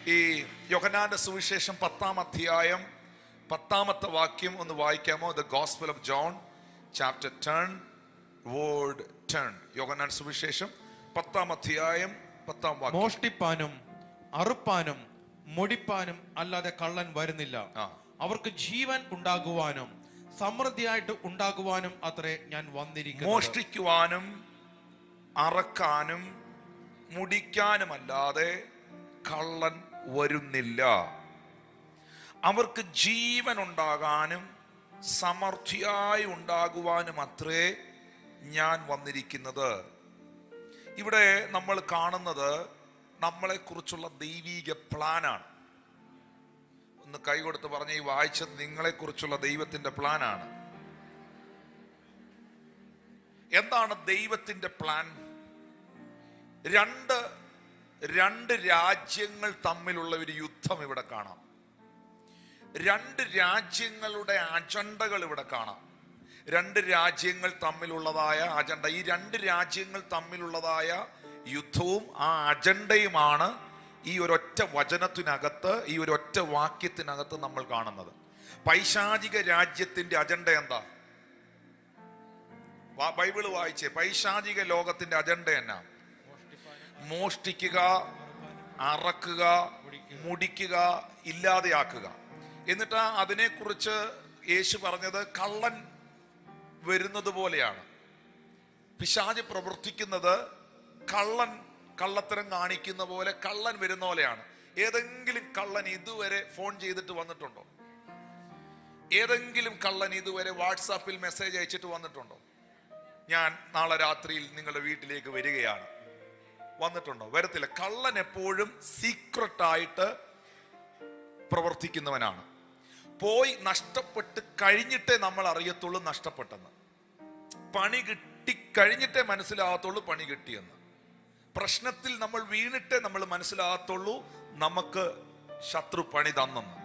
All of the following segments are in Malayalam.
ഈ യോഹന്നാന്റെ സുവിശേഷം 10-ാം അധ്യായം 10-ാമത്തെ വാക്യം ഒന്ന് വായിക്കാമോ? The gospel of John chapter 10 word 10. യോഹന്നാൻ സുവിശേഷം 10-ാം അധ്യായം 10-ാം വാക്യം. മോഷ്ടിപ്പാനും അറുപ്പാനും മുടിപ്പാനും അല്ലാതെ കള്ളൻ വരുന്നില്ല. അവർക്ക് ജീവൻ ഉണ്ടാകുവാനും സമൃദ്ധിയായിട്ട് ഉണ്ടാകുവാനും അത്രേ ഞാൻ വന്നിരിക്കുന്നു. മോഷ്ടിക്കുവാനും അറക്കാനും മുടിക്കാനുമല്ലാതെ കള്ളൻ വരുന്നില്ല. അവർക്ക് ജീവൻ ഉണ്ടാകാനും സമൃദ്ധിയായി ഉണ്ടാകുവാനും അത്രേ ഞാൻ വന്നിരിക്കുന്നത്. ഇവിടെ നമ്മൾ കാണുന്നത് നമ്മളെ കുറിച്ചുള്ള ദൈവീക പ്ലാനാണ്. ഒന്ന് കൈ കൊടുത്ത് പറഞ്ഞ, ഈ വായിച്ചത് നിങ്ങളെ കുറിച്ചുള്ള ദൈവത്തിന്റെ പ്ലാനാണ്. എന്താണ് ദൈവത്തിന്റെ പ്ലാൻ? രണ്ട് രാജ്യങ്ങൾ തമ്മിലുള്ള ഒരു യുദ്ധം ഇവിടെ കാണാം. രണ്ട് രാജ്യങ്ങളുടെ അജണ്ടകൾ ഇവിടെ കാണാം. രണ്ട് രാജ്യങ്ങൾ തമ്മിലുള്ളതായ അജണ്ട, ഈ രണ്ട് രാജ്യങ്ങൾ തമ്മിലുള്ളതായ യുദ്ധവും ആ അജണ്ടയുമാണ് ഈ ഒരൊറ്റ വചനത്തിനകത്ത്, ഈ ഒരൊറ്റ വാക്യത്തിനകത്ത് നമ്മൾ കാണുന്നത്. പൈശാചിക രാജ്യത്തിന്റെ അജണ്ട എന്താ? ബൈബിള് വായിച്ചേ. പൈശാചിക ലോകത്തിന്റെ അജണ്ട എന്നാ? മോഷ്ടിക്കുക, അറക്കുക, മുടിക്കുക, ഇല്ലാതെയാക്കുക. എന്നിട്ട് അതിനെക്കുറിച്ച് യേശു പറഞ്ഞത് കള്ളൻ വരുന്നത് പോലെയാണ്. പിശാച് പ്രവർത്തിക്കുന്നത് കള്ളത്തരം കാണിക്കുന്ന പോലെ, കള്ളൻ വരുന്ന പോലെയാണ്. ഏതെങ്കിലും കള്ളൻ ഇതുവരെ ഫോൺ ചെയ്തിട്ട് വന്നിട്ടുണ്ടോ? ഏതെങ്കിലും കള്ളൻ ഇതുവരെ വാട്സാപ്പിൽ മെസ്സേജ് അയച്ചിട്ട് വന്നിട്ടുണ്ടോ? ഞാൻ നാളെ രാത്രിയിൽ നിങ്ങളുടെ വീട്ടിലേക്ക് വരികയാണ്, വന്നിട്ടുണ്ടോ? വരത്തില്ല. കള്ളൻ എപ്പോഴും സീക്രട്ടായിട്ട് പ്രവർത്തിക്കുന്നവനാണ്. പോയി നഷ്ടപ്പെട്ട് കഴിഞ്ഞിട്ടേ നമ്മൾ അറിയത്തുള്ളൂ നഷ്ടപ്പെട്ടെന്ന്. പണി കിട്ടി കഴിഞ്ഞിട്ടേ മനസ്സിലാകത്തുള്ളൂ പണി കിട്ടിയെന്ന്. പ്രശ്നത്തിൽ നമ്മൾ വീണിട്ടേ നമ്മൾ മനസ്സിലാകത്തുള്ളൂ നമുക്ക് ശത്രു പണി തന്നെന്ന്.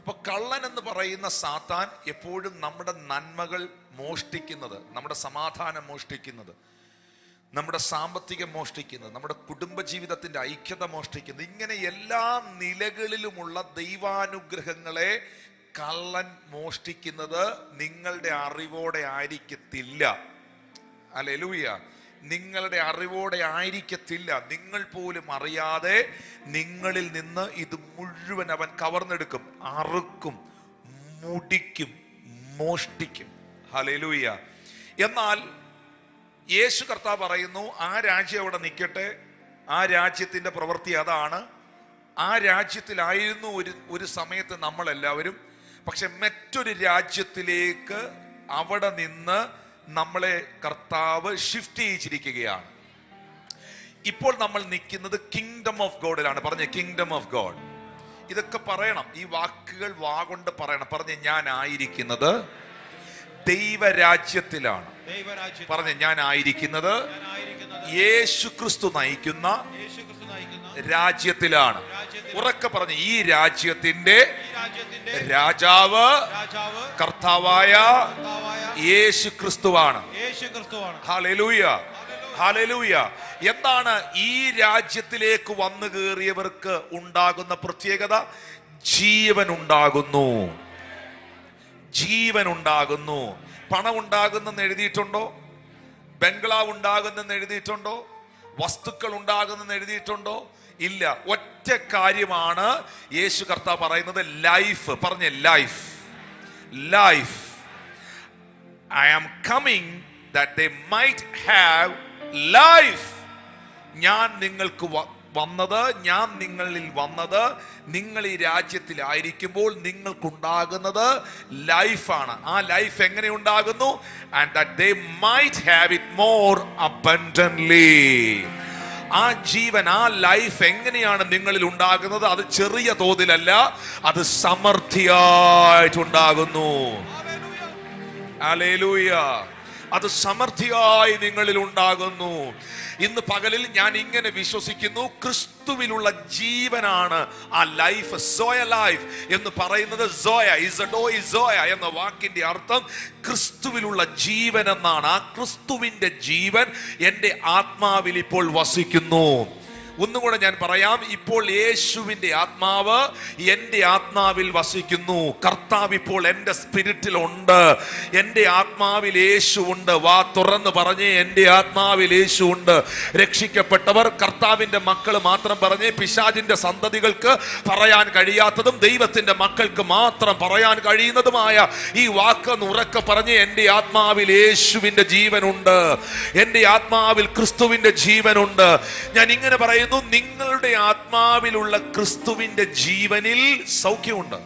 അപ്പൊ കള്ളൻ എന്ന് പറയുന്ന സാത്താൻ എപ്പോഴും നമ്മുടെ നന്മകൾ മോഷ്ടിക്കുന്നത്, നമ്മുടെ സമാധാനം മോഷ്ടിക്കുന്നത്, നമ്മുടെ സാമ്പത്തികം മോഷ്ടിക്കുന്നത്, നമ്മുടെ കുടുംബജീവിതത്തിന്റെ ഐക്യത മോഷ്ടിക്കുന്നത്, ഇങ്ങനെ എല്ലാ നിലകളിലുമുള്ള ദൈവാനുഗ്രഹങ്ങളെ കള്ളൻ മോഷ്ടിക്കുന്നത് നിങ്ങളുടെ അറിവോടെ ആയിരിക്കത്തില്ല. ഹല്ലേലൂയ. നിങ്ങളുടെ അറിവോടെ ആയിരിക്കത്തില്ല. നിങ്ങൾ പോലും അറിയാതെ നിങ്ങളിൽ നിന്ന് ഇത് മുഴുവൻ അവൻ കവർന്നെടുക്കും, അറുക്കും, മുടിക്കും, മോഷ്ടിക്കും. ഹല്ലേലൂയ. എന്നാൽ യേശു കർത്താവ് പറയുന്നു, ആ രാജ്യം അവിടെ നിൽക്കട്ടെ, ആ രാജ്യത്തിന്റെ പ്രവൃത്തി അതാണ്. ആ രാജ്യത്തിലായിരുന്നു ഒരു സമയത്ത് നമ്മളെല്ലാവരും. പക്ഷെ മറ്റൊരു രാജ്യത്തിലേക്ക് അവിടെ നിന്ന് നമ്മളെ കർത്താവ് ഷിഫ്റ്റ് ചെയ്യിച്ചിരിക്കുകയാണ്. ഇപ്പോൾ നമ്മൾ നിൽക്കുന്നത് കിങ്ഡം ഓഫ് ഗോഡിലാണ്. പറഞ്ഞ കിങ്ഡം ഓഫ് ഗോഡ്. ഇതൊക്കെ പറയണം, ഈ വാക്കുകൾ വാഗൊണ്ട് പറയണം. പറഞ്ഞ ഞാൻ ആയിരിക്കുന്നത് ദൈവരാജ്യത്തിലാണ്. പറഞ്ഞ ഞാൻ ആയിരിക്കുന്നത് യേശു ക്രിസ്തു നയിക്കുന്ന രാജ്യത്തിലാണ്. ഉറക്കെ പറഞ്ഞ ഈ രാജ്യത്തിന്റെ രാജാവ് കർത്താവായ യേശു ക്രിസ്തുവാണ്. Hallelujah, hallelujah. എന്താണ് ഈ രാജ്യത്തിലേക്ക് വന്നു കയറിയവർക്ക് ഉണ്ടാകുന്ന പ്രത്യേകത? ജീവൻ ഉണ്ടാകുന്നു, ജീവൻ ഉണ്ടാകുന്നു. പണം ഉണ്ടാകുന്നെന്ന് എഴുതിയിട്ടുണ്ടോ? ബംഗ്ലാവ് ഉണ്ടാകുന്നെന്ന് എഴുതിയിട്ടുണ്ടോ? വസ്തുക്കൾ ഉണ്ടാകുന്നെന്ന് എഴുതിയിട്ടുണ്ടോ? ഇല്ല. ഒറ്റ കാര്യമാണ് യേശു കർത്താവ് പറയുന്നത്, ലൈഫ്. പറഞ്ഞ life, life. I am coming that they might have life. ഞാൻ നിങ്ങൾക്ക് വന്നത്, ഞാൻ നിങ്ങളിൽ വന്നത്, നിങ്ങൾ ഈ രാജ്യത്തിലായിരിക്കുമ്പോൾ നിങ്ങൾക്കുണ്ടാകുന്നത് ലൈഫാണ്. ആ ലൈഫ് എങ്ങനെ ഉണ്ടാകുന്നു? And that they might have it more abundantly. ആ ജീവൻ, ആ ലൈഫ് എങ്ങനെയാണ് നിങ്ങളിൽ ഉണ്ടാകുന്നത്? അത് ചെറിയ തോതിലല്ല, അത് സമൃദ്ധിയായിട്ടുണ്ടാകുന്നു. ഹല്ലേലൂയ. അത് സമൃദ്ധിയായി നിങ്ങളിൽ ഉണ്ടാകുന്നു. ഇന്ന് പകലിൽ ഞാൻ ഇങ്ങനെ വിശ്വസിക്കുന്നു, ക്രിസ്തുവിലുള്ള ജീവനാണ് ആ ലൈഫ്. സോയ ലൈഫ് എന്ന് പറയുന്നത്, സോയ ഇസോയ എന്ന വാക്കിന്റെ അർത്ഥം ക്രിസ്തുവിലുള്ള ജീവൻ എന്നാണ്. ആ ക്രിസ്തുവിന്റെ ജീവൻ എൻ്റെ ആത്മാവിൽ ഇപ്പോൾ വസിക്കുന്നു. ഒന്നുകൂടെ ഞാൻ പറയാം. ഇപ്പോൾ യേശുവിന്റെ ആത്മാവ് എൻ്റെ ആത്മാവിൽ വസിക്കുന്നു. കർത്താവ് ഇപ്പോൾ എൻ്റെ സ്പിരിറ്റിൽ ഉണ്ട്. എൻ്റെ ആത്മാവിൽ യേശു ഉണ്ട്. വാ തുറന്ന് പറഞ്ഞേ, എൻ്റെ ആത്മാവിൽ യേശു ഉണ്ട്. രക്ഷിക്കപ്പെട്ടവർ, കർത്താവിന്റെ മക്കൾ മാത്രം പറഞ്ഞേ. പിശാചിന്റെ സന്തതികൾക്ക് പറയാൻ കഴിയാത്തതും ദൈവത്തിന്റെ മക്കൾക്ക് മാത്രം പറയാൻ കഴിയുന്നതുമായ ഈ വാക്ക് ഉറക്കെ പറഞ്ഞേ, എൻ്റെ ആത്മാവിൽ യേശുവിന്റെ ജീവനുണ്ട്. എൻ്റെ ആത്മാവിൽ ക്രിസ്തുവിന്റെ ജീവനുണ്ട്. ഞാൻ ഇങ്ങനെ പറയുന്നു, നിങ്ങളുടെ ആത്മാവിലുള്ള ക്രിസ്തുവിന്റെ ജീവനിൽ സൗഖ്യമുണ്ട്.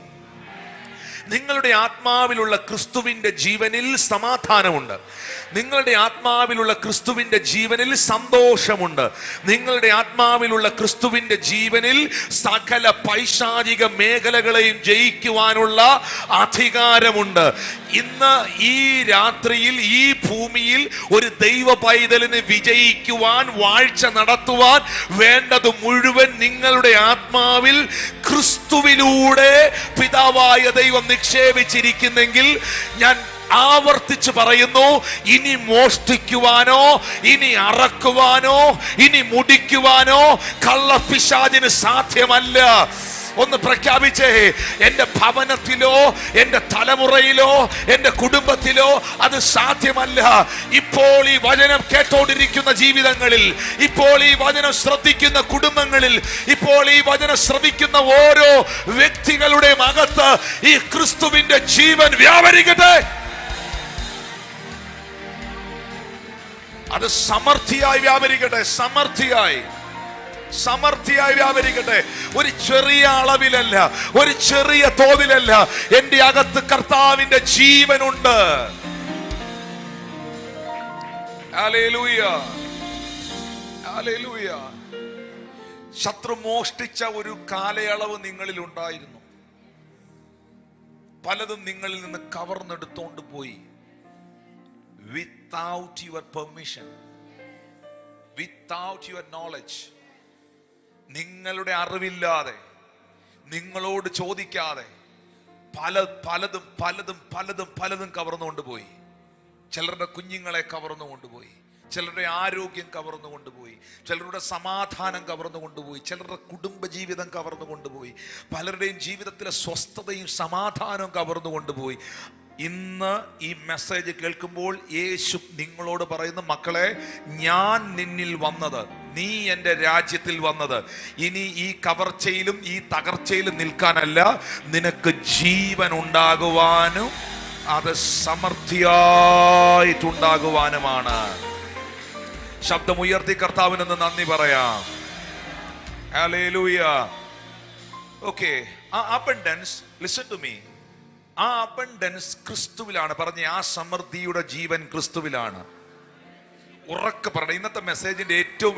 നിങ്ങളുടെ ആത്മാവിലുള്ള ക്രിസ്തുവിന്റെ ജീവനിൽ സമാധാനമുണ്ട്. നിങ്ങളുടെ ആത്മാവിലുള്ള ക്രിസ്തുവിന്റെ ജീവനിൽ സന്തോഷമുണ്ട്. നിങ്ങളുടെ ആത്മാവിലുള്ള ക്രിസ്തുവിന്റെ ജീവനിൽ സകല പൈശാചിക മേഖലകളെയും ജയിക്കുവാനുള്ള അധികാരമുണ്ട്. ഇന്ന് ഈ രാത്രിയിൽ ഈ ഭൂമിയിൽ ഒരു ദൈവ പൈതലിന് വിജയിക്കുവാൻ, വാഴ്ച നടത്തുവാൻ വേണ്ടത് മുഴുവൻ നിങ്ങളുടെ ആത്മാവിൽ ക്രിസ്തുവിലൂടെ പിതാവായ ദൈവം നിക്ഷേപിച്ചിരിക്കുന്നെങ്കിൽ ഞാൻ ആവർത്തിച്ച് പറയുന്നു, ഇനി മോഷ്ടിക്കുവാനോ, ഇനി അറക്കുവാനോ, ഇനി മുടിക്കുവാനോ കള്ളപ്പിശാചിന് സാധ്യമല്ല. ഒന്ന് പ്രഖ്യാപിച്ചേ, എൻ്റെ ഭവനത്തിലോ, എൻ്റെ തലമുറയിലോ, എൻ്റെ കുടുംബത്തിലോ അത് സാധ്യമല്ല. ഇപ്പോൾ ഈ വചനം കേട്ടോണ്ടിരിക്കുന്ന ജീവിതങ്ങളിൽ, ഇപ്പോൾ ഈ വചനം ശ്രദ്ധിക്കുന്ന കുടുംബങ്ങളിൽ, ഇപ്പോൾ ഈ വചനം ശ്രവിക്കുന്ന ഓരോ വ്യക്തികളുടെ അകത്ത് ഈ ക്രിസ്തുവിന്റെ ജീവൻ വ്യാപരിക്കട്ടെ. അത് സമൃദ്ധിയായി വ്യാപരിക്കട്ടെ. സമൃദ്ധിയായി വ്യാപരിക്കട്ടെ. ഒരു ചെറിയ അളവിലല്ല, ഒരു ചെറിയ തോതിലല്ല. എന്റെ അകത്ത് കർത്താവിന്റെ ജീവനുണ്ട്. Hallelujah, hallelujah. ശത്രു മോഷ്ടിച്ച ഒരു കാലയളവ് നിങ്ങളിൽ ഉണ്ടായിരുന്നു. പലതും നിങ്ങളിൽ നിന്ന് കവർന്നെടുത്തോണ്ട് പോയി. Without your permission, without your knowledge, നിങ്ങളുടെ അറിവില്ലാതെ, നിങ്ങളോട് ചോദിക്കാതെ പലതും കവർന്നുകൊണ്ടുപോയി. ചിലരുടെ കുഞ്ഞുങ്ങളെ കവർന്നുകൊണ്ടുപോയി, ചിലരുടെ ആരോഗ്യം കവർന്നുകൊണ്ടുപോയി, ചിലരുടെ സമാധാനം കവർന്നുകൊണ്ടുപോയി, ചിലരുടെ കുടുംബജീവിതം കവർന്നുകൊണ്ടുപോയി, പലരുടെയും ജീവിതത്തിലെ സ്വസ്ഥതയും സമാധാനവും കവർന്നുകൊണ്ടുപോയി. ഇന്ന് ഈ മെസ്സേജ് കേൾക്കുമ്പോൾ യേശു നിങ്ങളോട് പറയുന്ന, മക്കളെ, ഞാൻ നിന്നിൽ വന്നത്, നീ എൻ്റെ രാജ്യത്തിൽ വന്നത് ഇനി ഈ കവർച്ചയിലും ഈ തകർച്ചയിലും നിൽക്കാനല്ല, നിനക്ക് ജീവൻ ഉണ്ടാകുവാനും അത് സമൃദ്ധിയായിട്ടുണ്ടാകുവാനുമാണ്. ശബ്ദമുയർത്തി കർത്താവിനൊന്ന് നന്ദി പറയാം. ഹല്ലേലൂയ. ഓക്കേ, ആ അബണ്ടൻസ്, ലിസൺ ടു മീ, ആ അബണ്ടൻസ് ക്രിസ്തുവിലാണ്. പറഞ്ഞ ആ സമൃദ്ധിയുടെ ജീവൻ ക്രിസ്തുവിലാണ്. ഉറക്കെ പറയണം. ഇന്നത്തെ മെസ്സേജിന്റെ ഏറ്റവും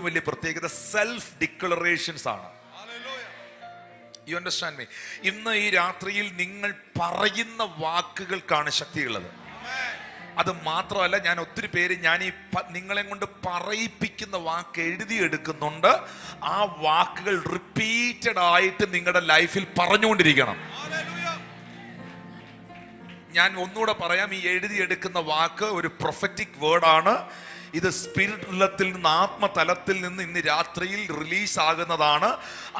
വലിയ പ്രത്യേകത സെൽഫ് ഡിക്ലറേഷൻസ് ആണ്. You understand me? ഇന്ന് ഈ രാത്രിയിൽ നിങ്ങൾ പറയുന്ന വാക്കുകൾക്കാണ് ശക്തിയുള്ളത്. അത് മാത്രമല്ല, ഞാൻ ഒത്തിരി പേര് ഞാൻ ഈ നിങ്ങളെ കൊണ്ട് പറയിപ്പിക്കുന്ന വാക്ക് എഴുതിയെടുക്കുന്നുണ്ട്. ആ വാക്കുകൾ റിപ്പീറ്റഡ് ആയിട്ട് നിങ്ങളുടെ ലൈഫിൽ പറഞ്ഞുകൊണ്ടിരിക്കണം. ഞാൻ ഒന്നുകൂടെ പറയാം. ഈ എഴുതിയെടുക്കുന്ന വാക്ക് ഒരു പ്രൊഫറ്റിക് വേർഡാണ്. ഇത് സ്പിരിറ്റ് തലത്തിൽ നിന്ന്, ആത്മതലത്തിൽ നിന്ന് ഇന്ന് രാത്രിയിൽ റിലീസ് ആകുന്നതാണ്.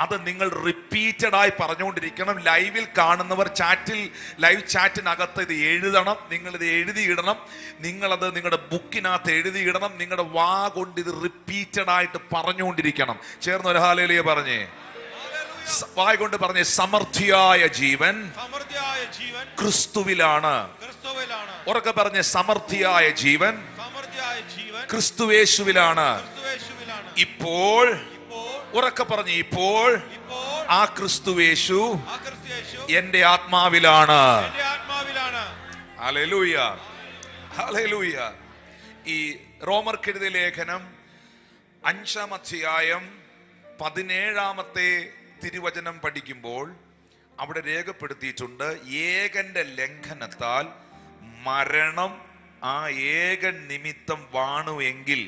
അത് നിങ്ങൾ റിപ്പീറ്റഡായി പറഞ്ഞുകൊണ്ടിരിക്കണം. ലൈവിൽ കാണുന്നവർ ലൈവ് ചാറ്റിനകത്ത് ഇത് എഴുതണം. നിങ്ങളിത് എഴുതിയിടണം. നിങ്ങളത് നിങ്ങളുടെ ബുക്കിനകത്ത് എഴുതിയിടണം. നിങ്ങളുടെ വാ കൊണ്ട് ഇത് റിപ്പീറ്റഡായിട്ട് പറഞ്ഞുകൊണ്ടിരിക്കണം. ചേർന്ന് ഒരു ഹല്ലേലൂയ പറഞ്ഞേ. വായ കൊണ്ട് പറഞ്ഞേ, സമൃദ്ധിയായ ജീവൻ ക്രിസ്തുവിലാണ്. ഉറക്കെ പറഞ്ഞേ, സമൃദ്ധിയായ ജീവൻ ക്രിസ്തുവേശുവിലാണ്. ഇപ്പോൾ ഉറക്കെ പറഞ്ഞു, ഇപ്പോൾ ആ ക്രിസ്തുവേശു എന്റെ ആത്മാവിലാണ്. Hallelujah, hallelujah. ഈ റോമർക്കെഴുതിയ ലേഖനം 5-ാം അധ്യായം 17-ാമത്തെ തിരുവചനം പഠിക്കുമ്പോൾ അവിടെ രേഖപ്പെടുത്തിയിട്ടുണ്ട്, ഏകന്റെ ലംഘനത്താൽ മരണം ആ ഏകൻ നിമിത്തം വാണുവെങ്കിൽ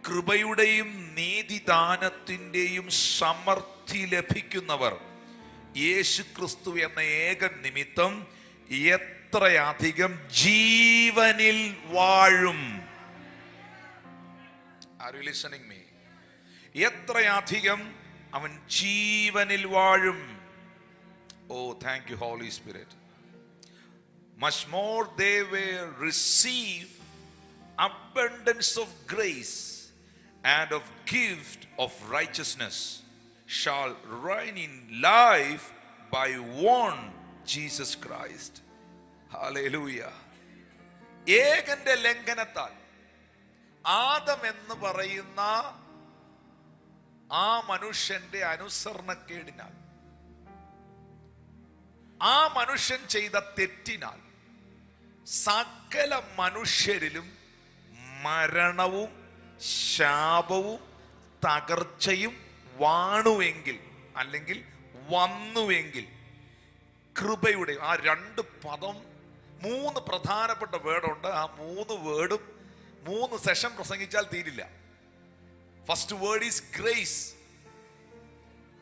കൃപയുടെയും നീതിദാനത്തിന്റെയും സമൃദ്ധി ലഭിക്കുന്നവർ യേശുക്രിസ്തു എന്ന ഏകൻ നിമിത്തം എത്രയധികം ജീവനിൽ വാഴും. Are you listening me? എത്രയധികം അവൻ ജീവനിൽ വാഴും. Oh, thank you, Holy Spirit. Much more they will receive abundance of grace and of gift of righteousness shall reign in life by one Jesus Christ. Hallelujah. ഏകന്റെ ലംഘനത്താൽ, Adam എന്ന് പറയുന്ന ആ മനുഷ്യന്റെ അനുസരണക്കേടിനാൽ, ആ മനുഷ്യൻ ചെയ്ത തെറ്റിനാൽ സകല മനുഷ്യരിലും മരണവും ശാപവും തകർച്ചയും വാണുവെങ്കിൽ, അല്ലെങ്കിൽ വന്നുവെങ്കിൽ, കൃപയുടെ ആ രണ്ട് പദം, മൂന്ന് പ്രധാനപ്പെട്ട വേർഡുണ്ട്. ആ മൂന്ന് വേർഡും 3 സെഷൻ പ്രസംഗിച്ചാൽ തീരില്ല. First word is grace,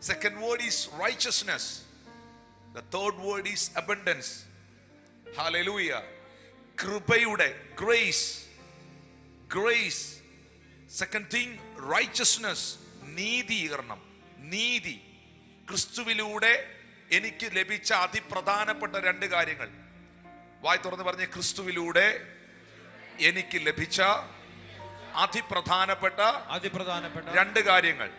second word is righteousness, the third word is abundance. Hallelujah. കൃപയുടെ grace, grace. Second thing, righteousness, നീതീകരണം, നീതി. ക്രിസ്തുവിലൂടെ എനിക്ക് ലഭിച്ച അതിപ്രധാനപ്പെട്ട 2 കാര്യങ്ങൾ. വായി തുറന്ന് പറഞ്ഞ, ക്രിസ്തുവിലൂടെ എനിക്ക് ലഭിച്ച അതിപ്രധാനപ്പെട്ട 2 കാര്യങ്ങൾ.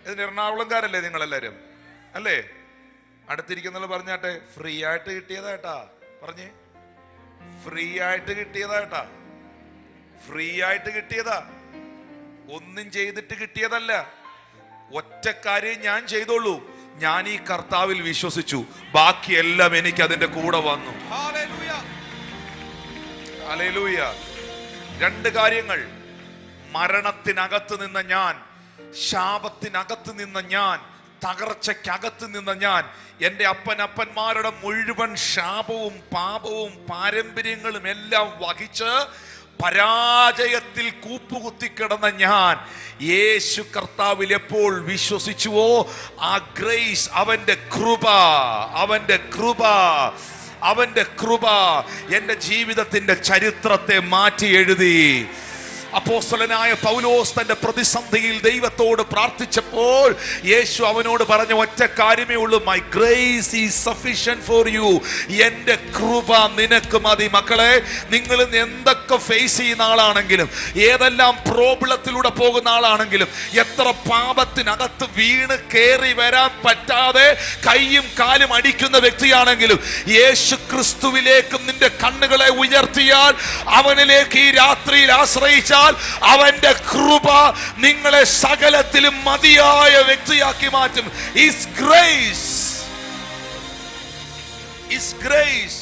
ഇതിന് എറണാകുളംകാരല്ലേ നിങ്ങളെല്ലാരും? അല്ലേ? അടുത്തിരിക്കുന്ന പറഞ്ഞാട്ടെ, ഫ്രീ ആയിട്ട് കിട്ടിയതാട്ടാ. പറഞ്ഞേ, ഫ്രീ ആയിട്ട് കിട്ടിയതാട്ടാ. ഫ്രീ ആയിട്ട് കിട്ടിയതാ, ഒന്നും ചെയ്തിട്ട് കിട്ടിയതല്ല. ഒറ്റ കാര്യം ഞാൻ ചെയ്തോളൂ, ഞാൻ ഈ കർത്താവിൽ വിശ്വസിച്ചു, ബാക്കിയെല്ലാം എനിക്ക് അതിന്റെ കൂടെ വന്നു. ഹല്ലേലൂയ. 2 കാര്യങ്ങൾ. മരണത്തിനകത്ത് നിന്ന ഞാൻ, ശാപത്തിനകത്ത് നിന്ന ഞാൻ, തകർച്ചയ്ക്കകത്ത് നിന്ന ഞാൻ, എൻ്റെ അപ്പന്മാരുടെ മുഴുവൻ ശാപവും പാപവും പാരമ്പര്യങ്ങളും എല്ലാം വഹിച്ച് പരാജയത്തിൽ കൂപ്പുകുത്തിക്കിടന്ന ഞാൻ യേശു കർത്താവിൽ എപ്പോൾ വിശ്വസിച്ചുവോ, ആ ഗ്രേസ്, അവന്റെ കൃപ, അവന്റെ കൃപ, അവന്റെ കൃപ എൻ്റെ ജീവിതത്തിന്റെ ചരിത്രത്തെ മാറ്റി എഴുതി. അപ്പോസ്തലനായ പൗലോസ് തന്റെ പ്രതിസന്ധിയിൽ ദൈവത്തോട് പ്രാർത്ഥിച്ചപ്പോൾ യേശു അവനോട് പറഞ്ഞ ഒറ്റ കാര്യമേ ഉള്ളൂ, my grace is sufficient for you. എന്റെ കൃപ നിനക്ക് മതി. മക്കളെ, നിങ്ങൾ എന്തൊക്കെ ഫേസ് ചെയ്യുന്ന ആളാണെങ്കിലും, ഏതെല്ലാം പ്രോബ്ലത്തിലൂടെ പോകുന്ന ആളാണെങ്കിലും, എത്ര പാപത്തിനകത്ത് വീണ് കയറി വരാൻ പറ്റാതെ കൈയും കാലും അടിക്കുന്ന വ്യക്തിയാണെങ്കിലും, യേശു ക്രിസ്തുവിലേക്കും നിന്റെ കണ്ണുകളെ ഉയർത്തിയാൽ, അവനിലേക്ക് ഈ രാത്രിയിൽ ആശ്രയിച്ചാൽ, അവന്റെ കൃപ നിങ്ങളെ സകലത്തിലും മതിയായ വ്യക്തിയാക്കി മാറ്റും. His grace, His grace.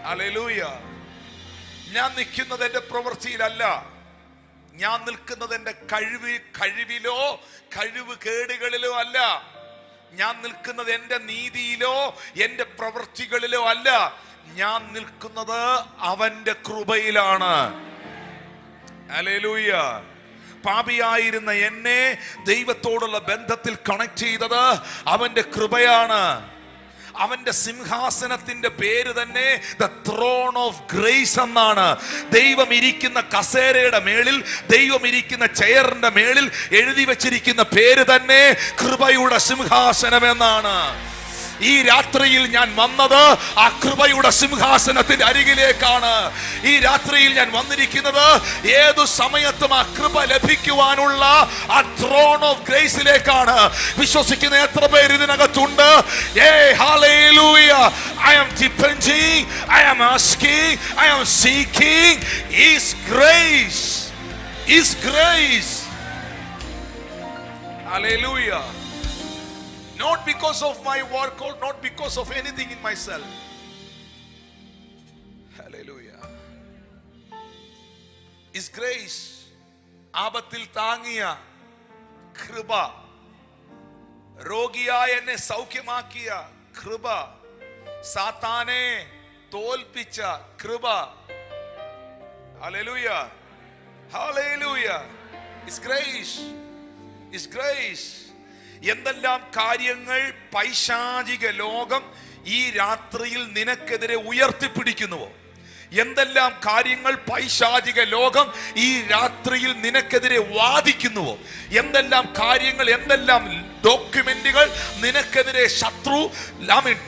Hallelujah. ഞാൻ നിൽക്കുന്നത് എന്റെ പ്രവൃത്തിയിലല്ല, ഞാൻ നിൽക്കുന്നത് എന്റെ കഴിവിലോ കഴിവ് കേടുകളിലോ അല്ല. ഞാൻ നിൽക്കുന്നത് എന്റെ നീതിയിലോ എന്റെ പ്രവൃത്തികളിലോ അല്ല. ഞാൻ നിൽക്കുന്നത് അവന്റെ കൃപയിലാണ്. ഹല്ലേലൂയ. പാപിയായിരുന്ന എന്നെ ദൈവത്തോടുള്ള ബന്ധത്തിൽ കണക്ട് ചെയ്തത് അവന്റെ കൃപയാണ്. അവന്റെ സിംഹാസനത്തിന്റെ പേര് തന്നെ ദ ത്രോൺ ഓഫ് ഗ്രേസ് എന്നാണ്. ദൈവം ഇരിക്കുന്ന കസേരയുടെ മേളിൽ, ദൈവം ഇരിക്കുന്ന ചെയറിന്റെ മേളിൽ എഴുതി വെച്ചിരിക്കുന്ന പേര് തന്നെ കൃപയുടെ സിംഹാസനം എന്നാണ്. ഈ രാത്രിയിൽ ഞാൻ വന്നത് ആ കൃപയുടെ സിംഹാസനത്തിന്റെ അരികിലേക്കാണ്. ഈ രാത്രിയിൽ ഞാൻ വന്നിരിക്കുന്നത് ഏതു സമയത്തും ആ കൃപ ലഭിക്കുവാനുള്ള ആ ത്രോൺ ഓഫ് ഗ്രേസിലേക്കാണ്. വിശ്വസിക്കുന്ന എത്ര പേര് ഇതിനകത്തുണ്ട്? Hallelujah. I am depending, I am asking, I am seeking His grace. His grace. Hallelujah. Not because of my work or not because of anything in myself. Hallelujah. His grace. ആപത്തിൽ താങ്ങിയ കൃപ, രോഗിയായ എന്നെ സൗഖ്യമാക്കിയ കൃപ, സാത്താനെ തോൽപ്പിച്ച കൃപ. Hallelujah. Hallelujah. His grace. His grace. എന്തെല്ലാം കാര്യങ്ങൾ പൈശാചിക ലോകം ഈ രാത്രിയിൽ നിനക്കെതിരെ ഉയർത്തിപ്പിടിക്കുന്നുവോ, എന്തെല്ലാം കാര്യങ്ങൾ പൈശാചിക ലോകം ഈ രാത്രിയിൽ നിനക്കെതിരെ വാദിക്കുന്നുവോ, എന്തെല്ലാം കാര്യങ്ങൾ, എന്തെല്ലാം ഡോക്യുമെന്റുകൾ നിനക്കെതിരെ ശത്രു,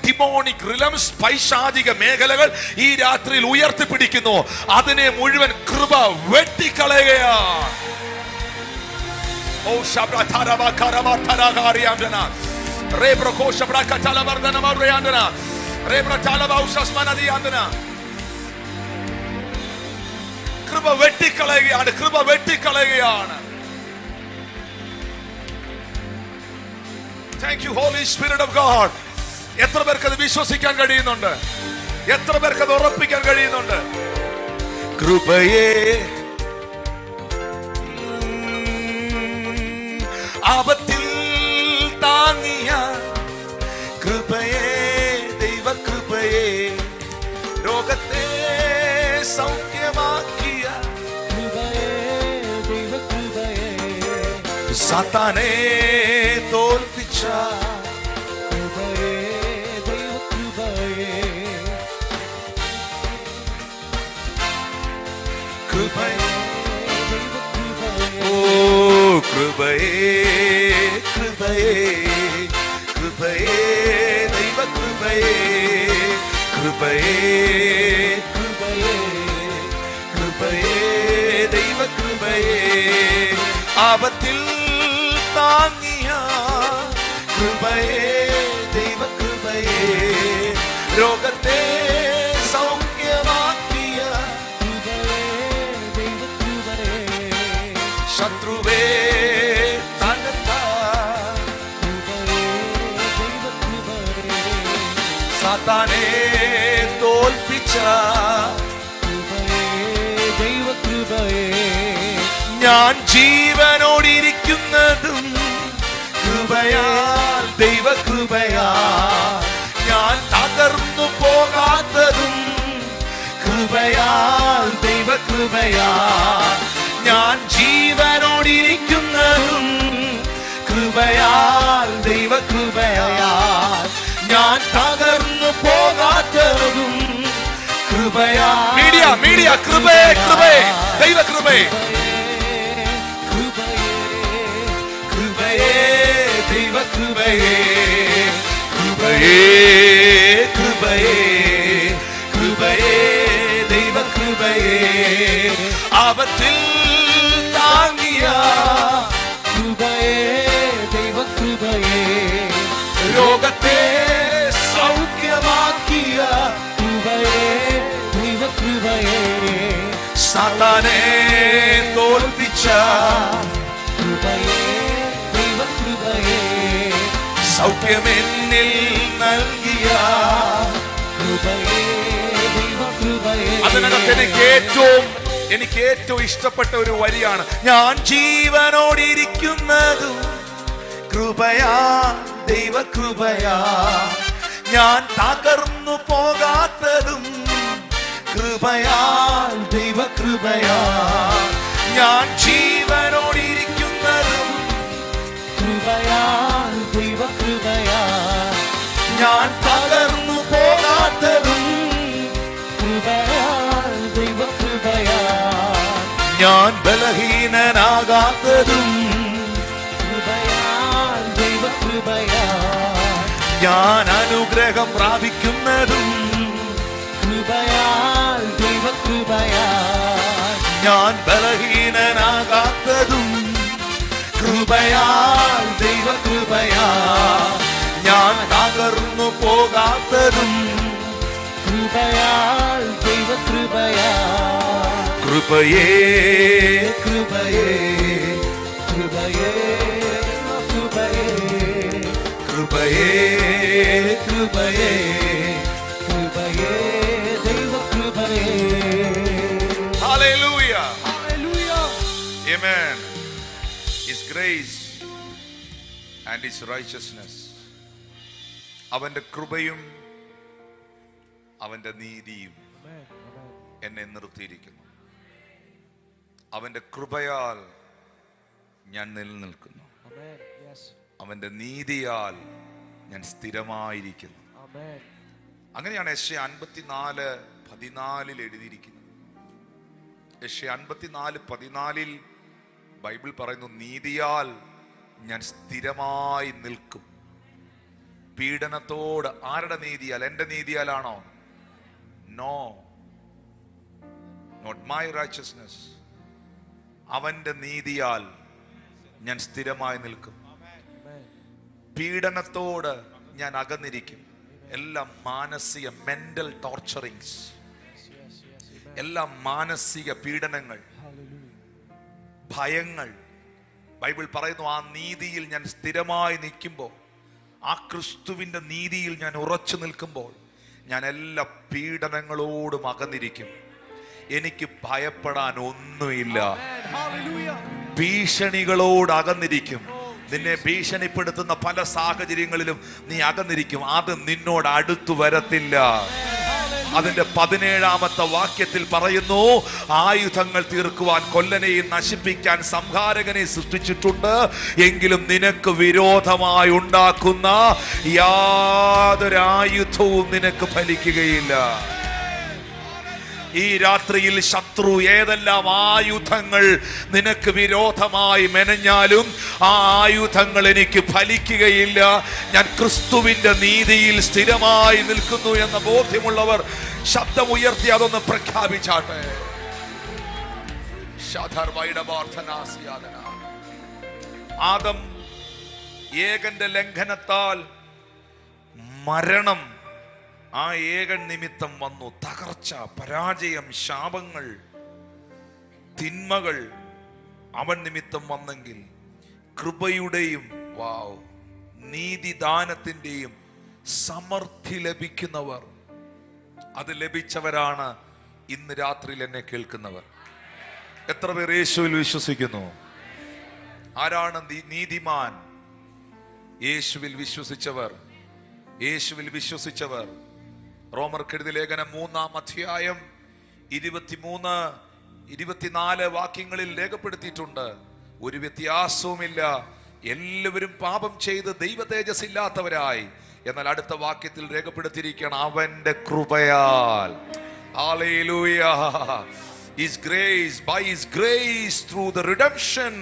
ഡിമോണിക് റിലംസ്, പൈശാചിക മേഖലകൾ ഈ രാത്രിയിൽ ഉയർത്തിപ്പിടിക്കുന്നു, അതിനെ മുഴുവൻ കൃപ വെട്ടിക്കളയുകയാണ്. ഓ ശബ്രതാരവ കരവ തരകാരിയാണ്ടന റേബ്രകോ ശബ്രകതല വർധന മറിയാണ്ടന റേബ്രതലവ ഉസസ്മനദിയാണ്ടന. കൃപ വെട്ടിക്കളയുകയാണ്, കൃപ വെട്ടിക്കളയുകയാണ്. Thank you Holy Spirit of God. എത്ര പേർക്ക് അത് വിശ്വസിക്കാൻ കഴിയുന്നുണ്ട്? എത്ര പേർക്ക് അത് ഉറപ്പിക്കാൻ കഴിയുന്നുണ്ട്? കൃപയേ ആപത്തിൽ താങ്ങിയ കൃപയേ, ദൈവകൃപയേ, രോഗത്തെ സൗഖ്യമാക്കിയ കൃപയേ, ദൈവകൃപയേ, സാത്താനെ തോൽപ്പിച്ച കൃപയേ, ദൈവകൃപയേ, കൃപയേ, ഓ കൃപയേ, കൃപയേ, കൃപയേ, ദൈവകൃപയേ, കൃപയേ, കൃപയേ, കൃപയേ, ദൈവകൃപയേ, ആപത്തിൽ താങ്ങിയ കൃപയേ, ദൈവകൃപയേ, രോഗത്തെ സൗഖ്യമാക്കിയ കൃപയേ, ദൈവകൃപയേ, ശത്രുവേ തകർത്ത കൃപയേ, ദൈവകൃപയേ, സാത്താനെ തോൽപ്പിച്ച കൃപയേ, ദൈവകൃപയേ, ഞാൻ ജീവനോടിരിക്കുന്നതും കൃപയാൽ, ദൈവകൃപയാൽ, ഞാൻ തകർന്നു പോകാത്തതും കൃപയാൽ, ദൈവകൃപയാൽ, ഞാൻ ജീവനോടിരിക്കുന്നതും കൃപയാൽ, ദൈവകൃപയാൽ, ഞാൻ തകർന്നു പോകാത്തതും കൃപയാൽ. മീഡിയ മീഡിയ കൃപേ, കൃപേ, ദൈവകൃപേ, കൃപയേ, ദൈവകൃപയേ, കൃപയേ, കൃപയേ, കൃപയേ, ദൈവകൃപയേ, ആപത്തിൽ താങ്ങിയ കൃപയേ, ദൈവകൃപയേ, രോഗത്തെ സൗഖ്യമാക്കിയ കൃപയേ, ദൈവകൃപയേ, സാത്താനെ തോൽപ്പിച്ച കൃപയേ, ദൈവകൃപയേ, സൗഖ്യമെന്നിൽ നൽകിയ കൃപയേ, ദൈവകൃപയേ. അതിനകത്ത് എനിക്ക് ഏറ്റവും ഇഷ്ടപ്പെട്ട ഒരു വരിയാണ്, ഞാൻ ജീവനോടിരിക്കുന്നതും കൃപയാ, ദൈവകൃപയാ, ഞാൻ തകർന്നു പോകാത്തതും കൃപയാൽ, ദൈവകൃപയാ, ഞാൻ ജീവനോടിരിക്കുന്നതും കൃപയാൽ, ദൈവകൃപയാ, ഞാൻ തകർന്നു പോകാത്തതും കൃപയാൽ, ദൈവകൃപയാ, ഞാൻ ബലഹീനനാകാത്തതും കൃപയാൽ, ദൈവകൃപയാ, ഞാൻ അനുഗ്രഹം പ്രാപിക്കുന്നതും കൃപയാൽ, ദൈവകൃപയാ, ഞാൻ ബലഹീനനാകാത്തതും കൃപയാൽ, ദൈവകൃപയാ, ഞാൻ തകർന്നു പോകാത്തതും കൃപയാൽ, ദൈവകൃപയാ, കൃപയേ, കൃപയേ, കൃപയേ, കൃപയേ, കൃപയേ, കൃപയേ, കൃപയേ, ദൈവകൃപയേ. Hallelujah. Hallelujah. Amen. His grace and his righteousness. അവന്റെ കൃപയും അവന്റെ നീതിയും എന്നെ നിർത്തിയിരിക്കുന്നു. അവന്റെ കൃപയാൽ ഞാൻ നിലനിൽക്കുന്നു. അവന്റെ നീതിയാൽ ഞാൻ സ്ഥിരമായിരിക്കുന്നു. അങ്ങനെയാണ് യെശയ്യാ 54 14 എഴുതിയിരിക്കുന്നത്. യെശയ്യാ 54:14 ബൈബിൾ പറയുന്നു, നീതിയാൽ ഞാൻ സ്ഥിരമായി നിൽക്കും. പീഡനത്തോട്. ആരുടെ നീതിയാൽ? എന്റെ നീതിയാലാണോ? No, not my righteousness. അവന്റെ നീതിയാൽ ഞാൻ സ്ഥിരമായി നിൽക്കും. പീഡനത്തോട് ഞാൻ അകന്നിരിക്കും. എല്ലാം മാനസിക മെന്റൽ ടോർച്ചറിങ്സ്, എല്ലാം മാനസിക പീഡനങ്ങൾ, ഭയങ്ങൾ. ബൈബിൾ പറയുന്നു, ആ നീതിയിൽ ഞാൻ സ്ഥിരമായി നിൽക്കുമ്പോൾ, ആ ക്രിസ്തുവിന്റെ നീതിയിൽ ഞാൻ ഉറച്ചു നിൽക്കുമ്പോൾ, ഞാൻ എല്ലാ പീഡനങ്ങളോടും അകന്നിരിക്കും. എനിക്ക് ഭയപ്പെടാൻ ഒന്നുമില്ല. ഭീഷണികളോട് അകന്നിരിക്കും. നിന്നെ ഭീഷണിപ്പെടുത്തുന്ന പല സാഹചര്യങ്ങളിലും നീ അകന്നിരിക്കും. അത് നിന്നോട് അടുത്തു വരത്തില്ല. അതിന്റെ 17-ാമത്തെ വാക്യത്തിൽ പറയുന്നു, ആയുധങ്ങൾ തീർക്കുവാൻ കൊല്ലനെയും നശിപ്പിക്കാൻ സംഹാരകനെ സൃഷ്ടിച്ചിട്ടുണ്ട്, എങ്കിലും നിനക്ക് വിരോധമായി ഉണ്ടാക്കുന്ന യാതൊരു ആയുധവും നിനക്ക് ഫലിക്കുകയില്ല. ഈ രാത്രിയിൽ ശത്രു ഏതെല്ലാം ആയുധങ്ങൾ നിനക്ക് വിരോധമായി മെനഞ്ഞാലും ആ ആയുധങ്ങൾ എനിക്ക് ഫലിക്കുകയില്ല. ഞാൻ ക്രിസ്തുവിന്റെ നീതിയിൽ സ്ഥിരമായി നിൽക്കുന്നു എന്ന ബോധ്യമുള്ളവർ ശബ്ദമുയർത്തി അതൊന്ന് പ്രഖ്യാപിച്ചാട്ടെ. ആദം ഏകന്റെ ലംഘനത്താൽ മരണം ആ ഏകൻ നിമിത്തം വന്നു. തകർച്ച, പരാജയം, ശാപങ്ങൾ, തിന്മകൾ അവൻ നിമിത്തം വന്നെങ്കിൽ കൃപയുടെയും നീതിദാനത്തിന്റെയും സമൃദ്ധി ലഭിക്കുന്നവർ, അത് ലഭിച്ചവരാണ് ഇന്ന് രാത്രിയിൽ എന്നെ കേൾക്കുന്നവർ. എത്ര പേർ യേശുവിൽ വിശ്വസിക്കുന്നു? ആരാണ് നീതിമാൻ? യേശുവിൽ വിശ്വസിച്ചവർ. യേശുവിൽ വിശ്വസിച്ചവർ. റോമർക്കെഴുതിയ ലേഖനം 3-ാം അധ്യായം 23-24 വാക്യങ്ങളിൽ രേഖപ്പെടുത്തിയിട്ടുണ്ട്. ഒരു വ്യത്യാസവുമില്ല, എല്ലാവരും പാപം ചെയ്ത് ദൈവ തേജസ് ഇല്ലാത്തവരായി. എന്നാൽ അടുത്ത വാക്യത്തിൽ രേഖപ്പെടുത്തിയിരിക്കുകയാണ്, അവന്റെ കൃപയാൽ. Hallelujah. His grace, by his grace through the redemption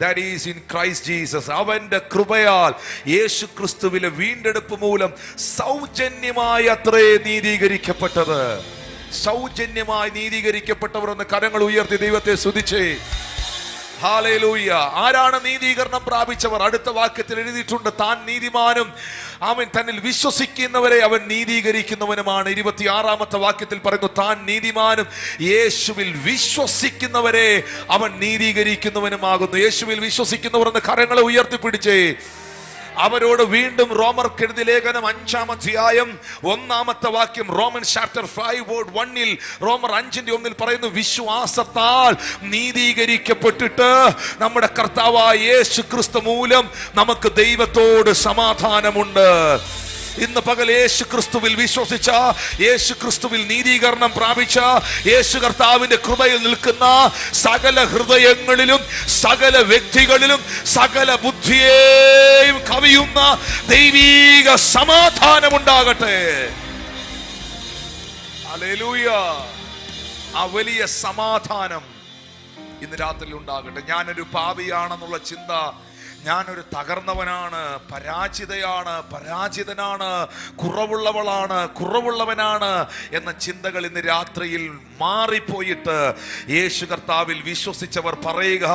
that is in Christ Jesus. അവന്റെ കൃപയാൽ, യേശു ക്രിസ്തുവിലെ വീണ്ടെടുപ്പ് മൂലം സൗജന്യമായി അത്രേ നീതീകരിക്കപ്പെട്ടത്. സൗജന്യമായി നീതീകരിക്കപ്പെട്ടവർ എന്ന് കരങ്ങൾ ഉയർത്തി ദൈവത്തെ സ്തുതിച്ചേ. ഹല്ലേലൂയ. ആരാണ് നീതീകരണം പ്രാപിച്ചവർ? അടുത്ത വാക്യത്തിൽ എഴുതിയിട്ടുണ്ട്, താൻ നീതിമാനും അവൻ തന്നിൽ വിശ്വസിക്കുന്നവരെ അവൻ നീതീകരിക്കുന്നവനുമാണ്. 26-ാമത്തെ വാക്യത്തിൽ പറയുന്നു, താൻ നീതിമാനും യേശുവിൽ വിശ്വസിക്കുന്നവരെ അവൻ നീതീകരിക്കുന്നവനുമാകുന്നു. യേശുവിൽ വിശ്വസിക്കുന്നവർ എന്ന് കരങ്ങളെ ഉയർത്തിപ്പിടിച്ചേ. അവരോട് വീണ്ടും റോമർക്കെഴുതിയ ലേഖനം 5-ാം അധ്യായം 1-ാമത്തെ വാക്യം, റോമൻസ് ചാപ്റ്റർ 5:1 റോമർ 5:1 പറയുന്നു, വിശ്വാസത്താൽ നീതീകരിക്കപ്പെട്ടിട്ട് നമ്മുടെ കർത്താവായ യേശു ക്രിസ്തു മൂലം നമുക്ക് ദൈവത്തോട് സമാധാനമുണ്ട്. ഇന്ന് പകൽ യേശു ക്രിസ്തുവിൽ വിശ്വസിച്ച, യേശു ക്രിസ്തുവിൽ നീതീകരണം പ്രാപിച്ച, യേശു കർത്താവിന്റെ കൃപയിൽ നിൽക്കുന്ന സകല ഹൃദയങ്ങളിലും സകല വ്യക്തികളിലും സകല ബുദ്ധിയെയും കവിയുന്ന ദൈവീക സമാധാനമുണ്ടാകട്ടെ. ഹല്ലേലൂയ. ആ വലിയ സമാധാനം ഇന്ന് രാത്രി ഉണ്ടാകട്ടെ. ഞാനൊരു പാപിയാണെന്നുള്ള ചിന്ത, ഞാനൊരു തകർന്നവനാണ്, പരാജിതനാണ്, കുറവുള്ളവനാണ് എന്ന ചിന്തകൾ ഇന്ന് രാത്രിയിൽ മാറിപ്പോയിട്ട് യേശു കർത്താവിൽ വിശ്വസിച്ചവർ പറയുക,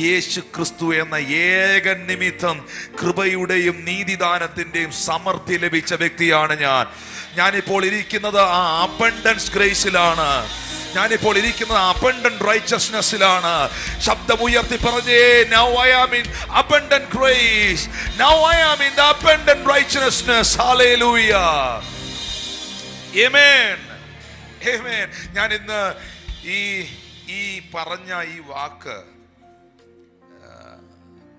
യേശു ക്രിസ്തു എന്ന ഏക നിമിത്തം കൃപയുടെയും നീതിദാനത്തിന്റെയും സമൃദ്ധി ലഭിച്ച വ്യക്തിയാണ് ഞാനിപ്പോൾ ഇരിക്കുന്നത് ആ അബണ്ടൻസ് ഗ്രേസിലാണ്. ഞാനിപ്പോൾ ഇരിക്കുന്നത് അബണ്ടന്റ് റൈച്ചസ്നെസ്സിലാണ്. ശബ്ദമുയർത്തി പറഞ്ഞേ, now I am in abundant grace, now I am in the abundant righteousness. Hallelujah. Amen. Amen. ഞാൻ ഇന്ന് ഈ പറഞ്ഞ ഈ വാക്ക്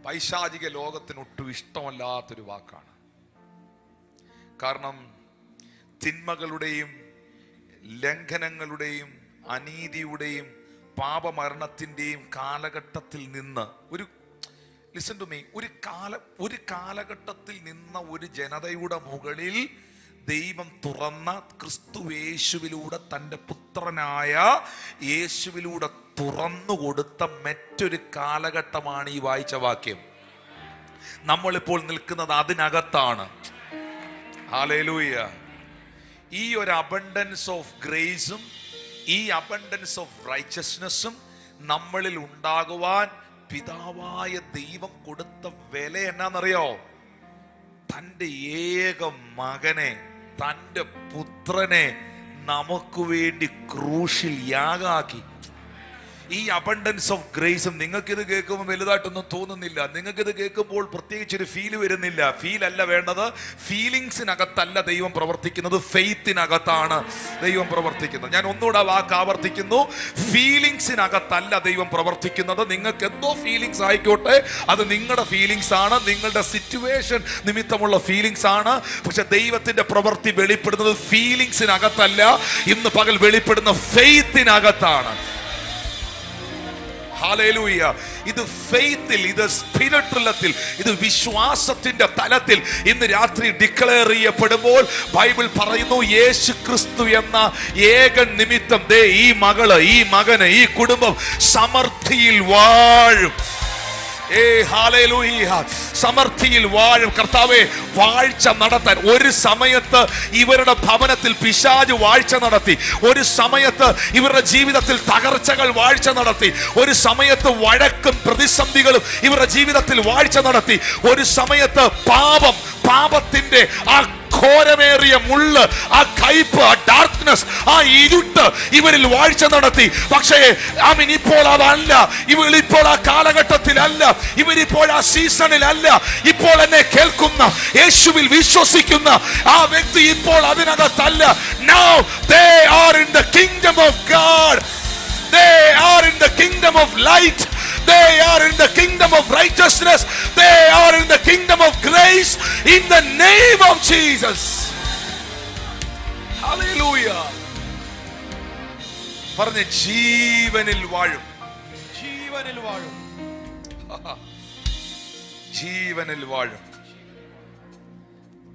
പൈശാചിക ലോകത്തിന് ഒട്ടും ഇഷ്ടമല്ലാത്തൊരു വാക്കാണ്. കാരണം തിന്മകളുടെയും ലംഘനങ്ങളുടെയും അനീതിയുടെയും പാപമരണത്തിന്റെയും കാലഘട്ടത്തിൽ നിന്ന് ഒരു കാലഘട്ടത്തിൽ നിന്ന ഒരു ജനതയുടെ മുകളിൽ ദൈവം തുറന്ന ക്രിസ്തുയേശുവിലൂടെ തൻ്റെ പുത്രനായ യേശുവിലൂടെ തുറന്നു കൊടുത്ത മറ്റൊരു കാലഘട്ടമാണ് ഈ വായിച്ച വാക്യം. നമ്മളിപ്പോൾ നിൽക്കുന്നത് അതിനകത്താണ്. ഹല്ലേലൂയ. ഈ ഒരു അബണ്ടൻസ് ഓഫ് ഗ്രേസും ഈ അബണ്ടൻസ് ഓഫ് റൈച്ചസ്നെസ്സും നമ്മളിൽ ഉണ്ടാകുവാൻ പിതാവായ ദൈവം കൊടുത്ത വില എന്നാന്നറിയോ? തൻ്റെ ഏക മകനെ, തൻ്റെ പുത്രനെ നമുക്ക് വേണ്ടി ക്രൂശിൽ യാഗാക്കി. ഈ അബണ്ടൻസ് ഓഫ് ഗ്രേസും നിങ്ങൾക്കിത് കേൾക്കുമ്പോൾ വലുതായിട്ടൊന്നും തോന്നുന്നില്ല. നിങ്ങൾക്കിത് കേൾക്കുമ്പോൾ പ്രത്യേകിച്ചൊരു ഫീൽ വരുന്നില്ല. ഫീൽ അല്ല വേണ്ടത്. ഫീലിങ്സിനകത്തല്ല ദൈവം പ്രവർത്തിക്കുന്നത്, ഫെയ്ത്തിനകത്താണ് ദൈവം പ്രവർത്തിക്കുന്നത്. ഞാൻ ഒന്നുകൂടെ വാക്ക് ആവർത്തിക്കുന്നു, ഫീലിങ്സിനകത്തല്ല ദൈവം പ്രവർത്തിക്കുന്നത്. നിങ്ങൾക്ക് എന്തോ ഫീലിങ്സ് ആയിക്കോട്ടെ, അത് നിങ്ങളുടെ ഫീലിങ്സ് ആണ്, നിങ്ങളുടെ സിറ്റുവേഷൻ നിമിത്തമുള്ള ഫീലിങ്സ് ആണ്. പക്ഷെ ദൈവത്തിന്റെ പ്രവൃത്തി വെളിപ്പെടുന്നത് ഫീലിങ്സിനകത്തല്ല, ഇന്ന് പകൽ വെളിപ്പെടുന്ന ഫെയ്ത്തിനകത്താണ്. ഹല്ലേലൂയ. ഇത് ഫെയ്ത്തിൽ, ഇത് സ്പിരിറ്റുലത്തിൽ, ഇത് വിശ്വാസത്തിന്റെ തലത്തിൽ ഇന്ന് രാത്രി ഡിക്ലെയർ ചെയ്യപ്പെടുമ്പോൾ ബൈബിൾ പറയുന്നു, യേശു ക്രിസ്തു എന്ന ഏക നിമിത്തം ദേ ഈ മകള്, ഈ മകന്, ഈ കുടുംബം സമൃദ്ധിയിൽ വാഴും. ഹല്ലേലൂയ. സമൃദ്ധിയിൽ വാഴും. കർത്താവേ, വാഴ്ച നടത്താൻ ഒരു സമയത്ത് ഇവരുടെ ഭവനത്തിൽ പിശാച് വാഴ്ച നടത്തി. ഒരു സമയത്ത് ഇവരുടെ ജീവിതത്തിൽ തകർച്ചകൾ വാഴ്ച നടത്തി. ഒരു സമയത്ത് വഴക്കും പ്രതിസന്ധികളും ഇവരുടെ ജീവിതത്തിൽ വാഴ്ച നടത്തി. ഒരു സമയത്ത് പാപത്തിന്റെ ആ ഘോരമേറിയ മുള്ള്, ആ കയ്പ്, ആ ഡാർക്ക്നെസ്, ആ ഇരുട്ട് ഇവരിൽ വാഴ്ച നടത്തി. പക്ഷേ ഇപ്പോൾ അതല്ല. ഇവരിപ്പോൾ ആ കാലഘട്ടത്തിലല്ല, ഇവരിപ്പോൾ ആ സീസണിലല്ല. ഇപ്പോൾ എന്നെ കേൾക്കുന്ന, യേശുവിൽ വിശ്വസിക്കുന്ന ആ വ്യക്തി ഇപ്പോൾ അതിനകത്തല്ല. Now they are in the kingdom of God. They are in the kingdom of light. They are in the kingdom of righteousness. They are in the kingdom of grace. In the name of Jesus. Hallelujah. പറഞ്ഞ ജീവനിൽ വാഴും. ജീവനിൽ വാഴും. ജീവനിൽ വാഴും.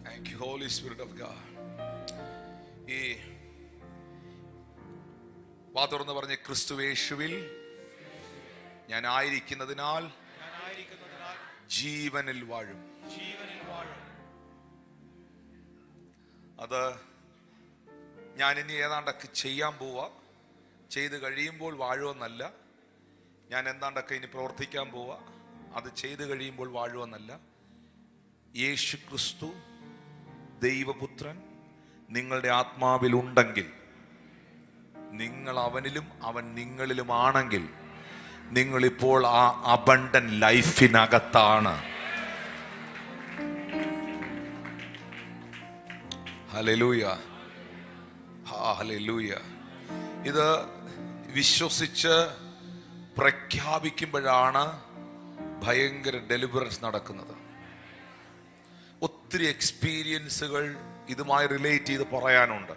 Thank you, Holy Spirit of God. ഈ വാതുറന്ന് പറഞ്ഞ ക്രിസ്തുയേശുവിൽ ഞാൻ ആയിരിക്കുന്നതിനാൽ ജീവനിൽ വാഴും. അത് ഞാൻ ഇനി ഏതാണ്ടൊക്കെ ചെയ്യാൻ പോവാ. ചെയ്ത് കഴിയുമ്പോൾ വാഴുമെന്നല്ല. ഞാൻ എന്താണ്ടൊക്കെ ഇനി പ്രവർത്തിക്കാൻ പോവാ. അത് ചെയ്ത് കഴിയുമ്പോൾ വാഴുമെന്നല്ല. യേശു ക്രിസ്തു ദൈവപുത്രൻ നിങ്ങളുടെ ആത്മാവിലുണ്ടെങ്കിൽ, നിങ്ങൾ അവനിലും അവൻ നിങ്ങളിലുമാണെങ്കിൽ, നിങ്ങളിപ്പോൾ ആ അബണ്ടന്റ് ലൈഫിനകത്താണ്. ഹല്ലേലൂയ. ഹല്ലേലൂയ. ഇത് വിശ്വസിച്ച് പ്രഖ്യാപിക്കുമ്പോഴാണ് ഭയങ്കര ഡെലിവറൻസ് നടക്കുന്നത്. ഒത്തിരി എക്സ്പീരിയൻസുകൾ ഇതുമായി റിലേറ്റ് ചെയ്ത് പറയാനുണ്ട്.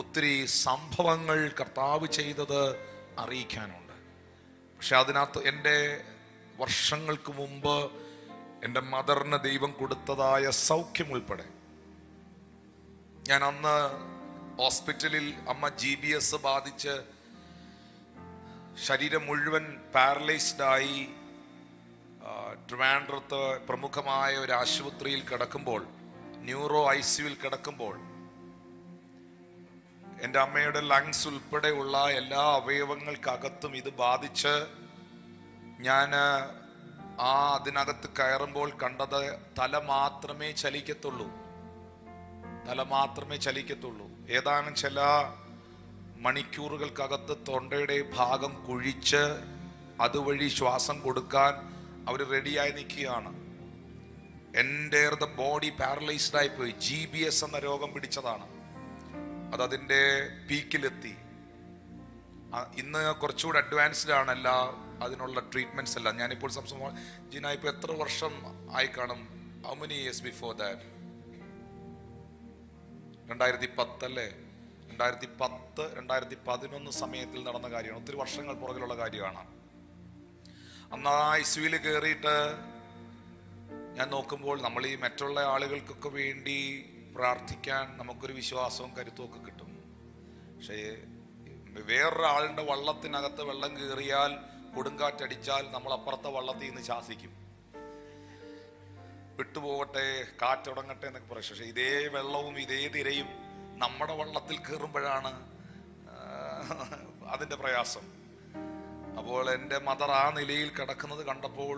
ഒത്തിരി സംഭവങ്ങൾ കർത്താവ് ചെയ്തത് അറിയിക്കാനുണ്ട്. പക്ഷെ അതിനകത്ത് എൻ്റെ വർഷങ്ങൾക്ക് മുമ്പ് എൻ്റെ മദറിന് ദൈവം കൊടുത്തതായ സൗഖ്യം ഉൾപ്പെടെ, ഞാൻ അന്ന് ഹോസ്പിറ്റലിൽ അമ്മ GBS ബാധിച്ച് ശരീരം മുഴുവൻ പാരലൈസ്ഡായി ട്രിവാൻഡ്രത്ത് പ്രമുഖമായ ഒരു ആശുപത്രിയിൽ കിടക്കുമ്പോൾ, ന്യൂറോ ICUവിൽ കിടക്കുമ്പോൾ, എൻ്റെ അമ്മയുടെ ലങ്സ് ഉൾപ്പെടെയുള്ള എല്ലാ അവയവങ്ങൾക്കകത്തും ഇത് ബാധിച്ച് ഞാൻ അതിനകത്ത് കയറുമ്പോൾ കണ്ടത് തല മാത്രമേ ചലിക്കത്തുള്ളൂ. തല മാത്രമേ ചലിക്കത്തുള്ളൂ. ഏതാനും ചില മണിക്കൂറുകൾക്കകത്ത് തൊണ്ടയുടെ ഭാഗം കുഴിച്ച് അതുവഴി ശ്വാസം കൊടുക്കാൻ അവർ റെഡിയായി നിൽക്കുകയാണ്. എൻ്റെ ബോഡി പാരലൈസ്ഡ് ആയിപ്പോയി. GBS എന്ന രോഗം പിടിച്ചതാണ്. അതതിൻ്റെ പീക്കിലെത്തി. ഇന്ന് കുറച്ചുകൂടി അഡ്വാൻസ്ഡ് ആണ് അതിനുള്ള ട്രീറ്റ്മെന്റ്സ് എല്ലാം. ഞാനിപ്പോൾ ജീന ഇപ്പോൾ എത്ര വർഷം ആയി കാണും? How many years before that? 2010 അല്ലേ? 2010, 2011 സമയത്തിൽ നടന്ന കാര്യമാണ്. ഒത്തിരി വർഷങ്ങൾ പുറകിലുള്ള കാര്യമാണ്. അന്ന് ആ ICUവിൽ കയറിയിട്ട് ഞാൻ നോക്കുമ്പോൾ, നമ്മൾ ഈ മറ്റുള്ള ആളുകൾക്കൊക്കെ വേണ്ടി പ്രാർത്ഥിക്കാൻ നമുക്കൊരു വിശ്വാസവും കരുത്തും ഒക്കെ കിട്ടും. പക്ഷേ വേറൊരാളുടെ വള്ളത്തിനകത്ത് വെള്ളം കയറിയാൽ, കൊടുങ്കാറ്റടിച്ചാൽ നമ്മൾ അപ്പുറത്തെ വള്ളത്തിൽ നിന്ന് ശാസിക്കും, വിട്ടുപോകട്ടെ, കാറ്റുടങ്ങട്ടെ എന്നൊക്കെ പറയും. പക്ഷെ ഇതേ വെള്ളവും ഇതേ തിരയും നമ്മുടെ വള്ളത്തിൽ കയറുമ്പോഴാണ് അതിൻ്റെ പ്രയാസം. അപ്പോൾ എൻ്റെ മദർ ആ നിലയിൽ കിടക്കുന്നത് കണ്ടപ്പോൾ,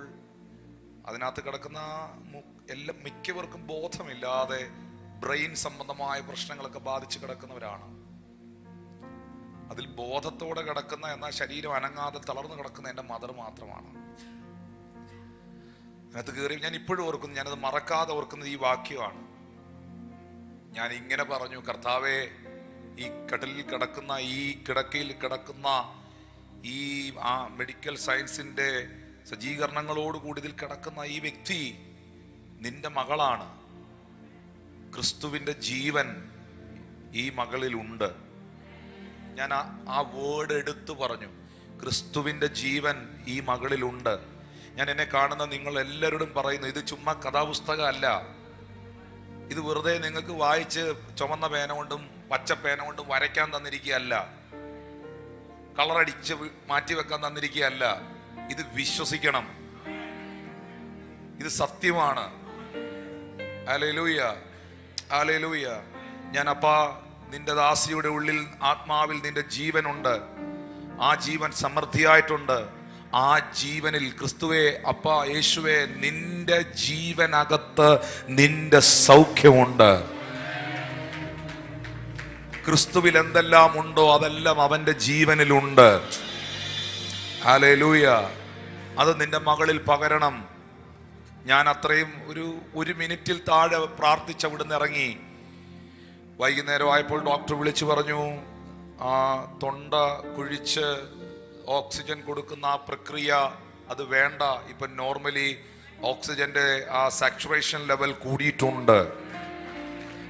അതിനകത്ത് കിടക്കുന്ന എല്ലാം മിക്കവർക്കും ബോധമില്ലാതെ ബ്രെയിൻ സംബന്ധമായ പ്രശ്നങ്ങളൊക്കെ ബാധിച്ച് കിടക്കുന്നവരാണ്. അതിൽ ബോധത്തോടെ കിടക്കുന്ന, എന്നാൽ ശരീരം അനങ്ങാതെ തളർന്നു കിടക്കുന്ന എൻ്റെ മദർ മാത്രമാണ്. അതിനകത്ത് കയറി ഞാൻ ഇപ്പോഴും ഓർക്കുന്നു, ഞാനത് മറക്കാതെ ഓർക്കുന്നത് ഈ വാക്യമാണ്. ഞാൻ ഇങ്ങനെ പറഞ്ഞു, കർത്താവേ, ഈ കടലിൽ കിടക്കുന്ന, ഈ കിടക്കയിൽ കിടക്കുന്ന, ഈ മെഡിക്കൽ സയൻസിന്റെ സജ്ജീകരണങ്ങളോടുകൂടി ഇതിൽ കിടക്കുന്ന ഈ വ്യക്തി നിന്റെ മകളാണ്. ക്രിസ്തുവിന്റെ ജീവൻ ഈ മകളിലുണ്ട്. ഞാൻ ആ വേർഡ് എടുത്തു പറഞ്ഞു, ക്രിസ്തുവിന്റെ ജീവൻ ഈ മകളിലുണ്ട്. ഞാൻ എന്നെ കാണുന്ന നിങ്ങൾ എല്ലാവരോടും പറയുന്നു, ഇത് ചുമ്മാ കഥാപുസ്തകമല്ല. ഇത് വെറുതെ നിങ്ങൾക്ക് വായിച്ച് ചുമന്ന പേന കൊണ്ടും പച്ച പേന കൊണ്ടും വരയ്ക്കാൻ തന്നിരിക്കുകയല്ല, കളറടിച്ച് മാറ്റിവെക്കാൻ തന്നിരിക്കുകയല്ല. ഇത് വിശ്വസിക്കണം, ഇത് സത്യമാണ്. Hallelujah, hallelujah. ഞാൻ അപ്പാ, നിന്റെ ദാസിയുടെ ഉള്ളിൽ ആത്മാവിൽ നിന്റെ ജീവനുണ്ട്. ആ ജീവൻ സമൃദ്ധിയായിട്ടുണ്ട്. ആ ജീവനിൽ ക്രിസ്തുവേ, അപ്പാ, യേശുവേ, നിന്റെ ജീവനകത്ത് നിന്റെ സൗഖ്യമുണ്ട്. ക്രിസ്തുവിൽ എന്തെല്ലാം ഉണ്ടോ അതെല്ലാം അവന്റെ ജീവനിലുണ്ട്. ഹല്ലേലൂയ. അത് നിന്റെ മകളിൽ പകരണം. ഞാൻ അത്രയും ഒരു മിനിറ്റിൽ താഴെ പ്രാർത്ഥിച്ച് അവിടുന്ന് ഇറങ്ങി. വൈകുന്നേരം ആയപ്പോൾ ഡോക്ടർ വിളിച്ചു പറഞ്ഞു, ആ തൊണ്ട കുഴിച്ച് ഓക്സിജൻ കൊടുക്കുന്ന ആ പ്രക്രിയ അത് വേണ്ട. ഇപ്പം നോർമലി ഓക്സിജന്റെ ആ സാച്ചുറേഷൻ ലെവൽ കൂടിയിട്ടുണ്ട്.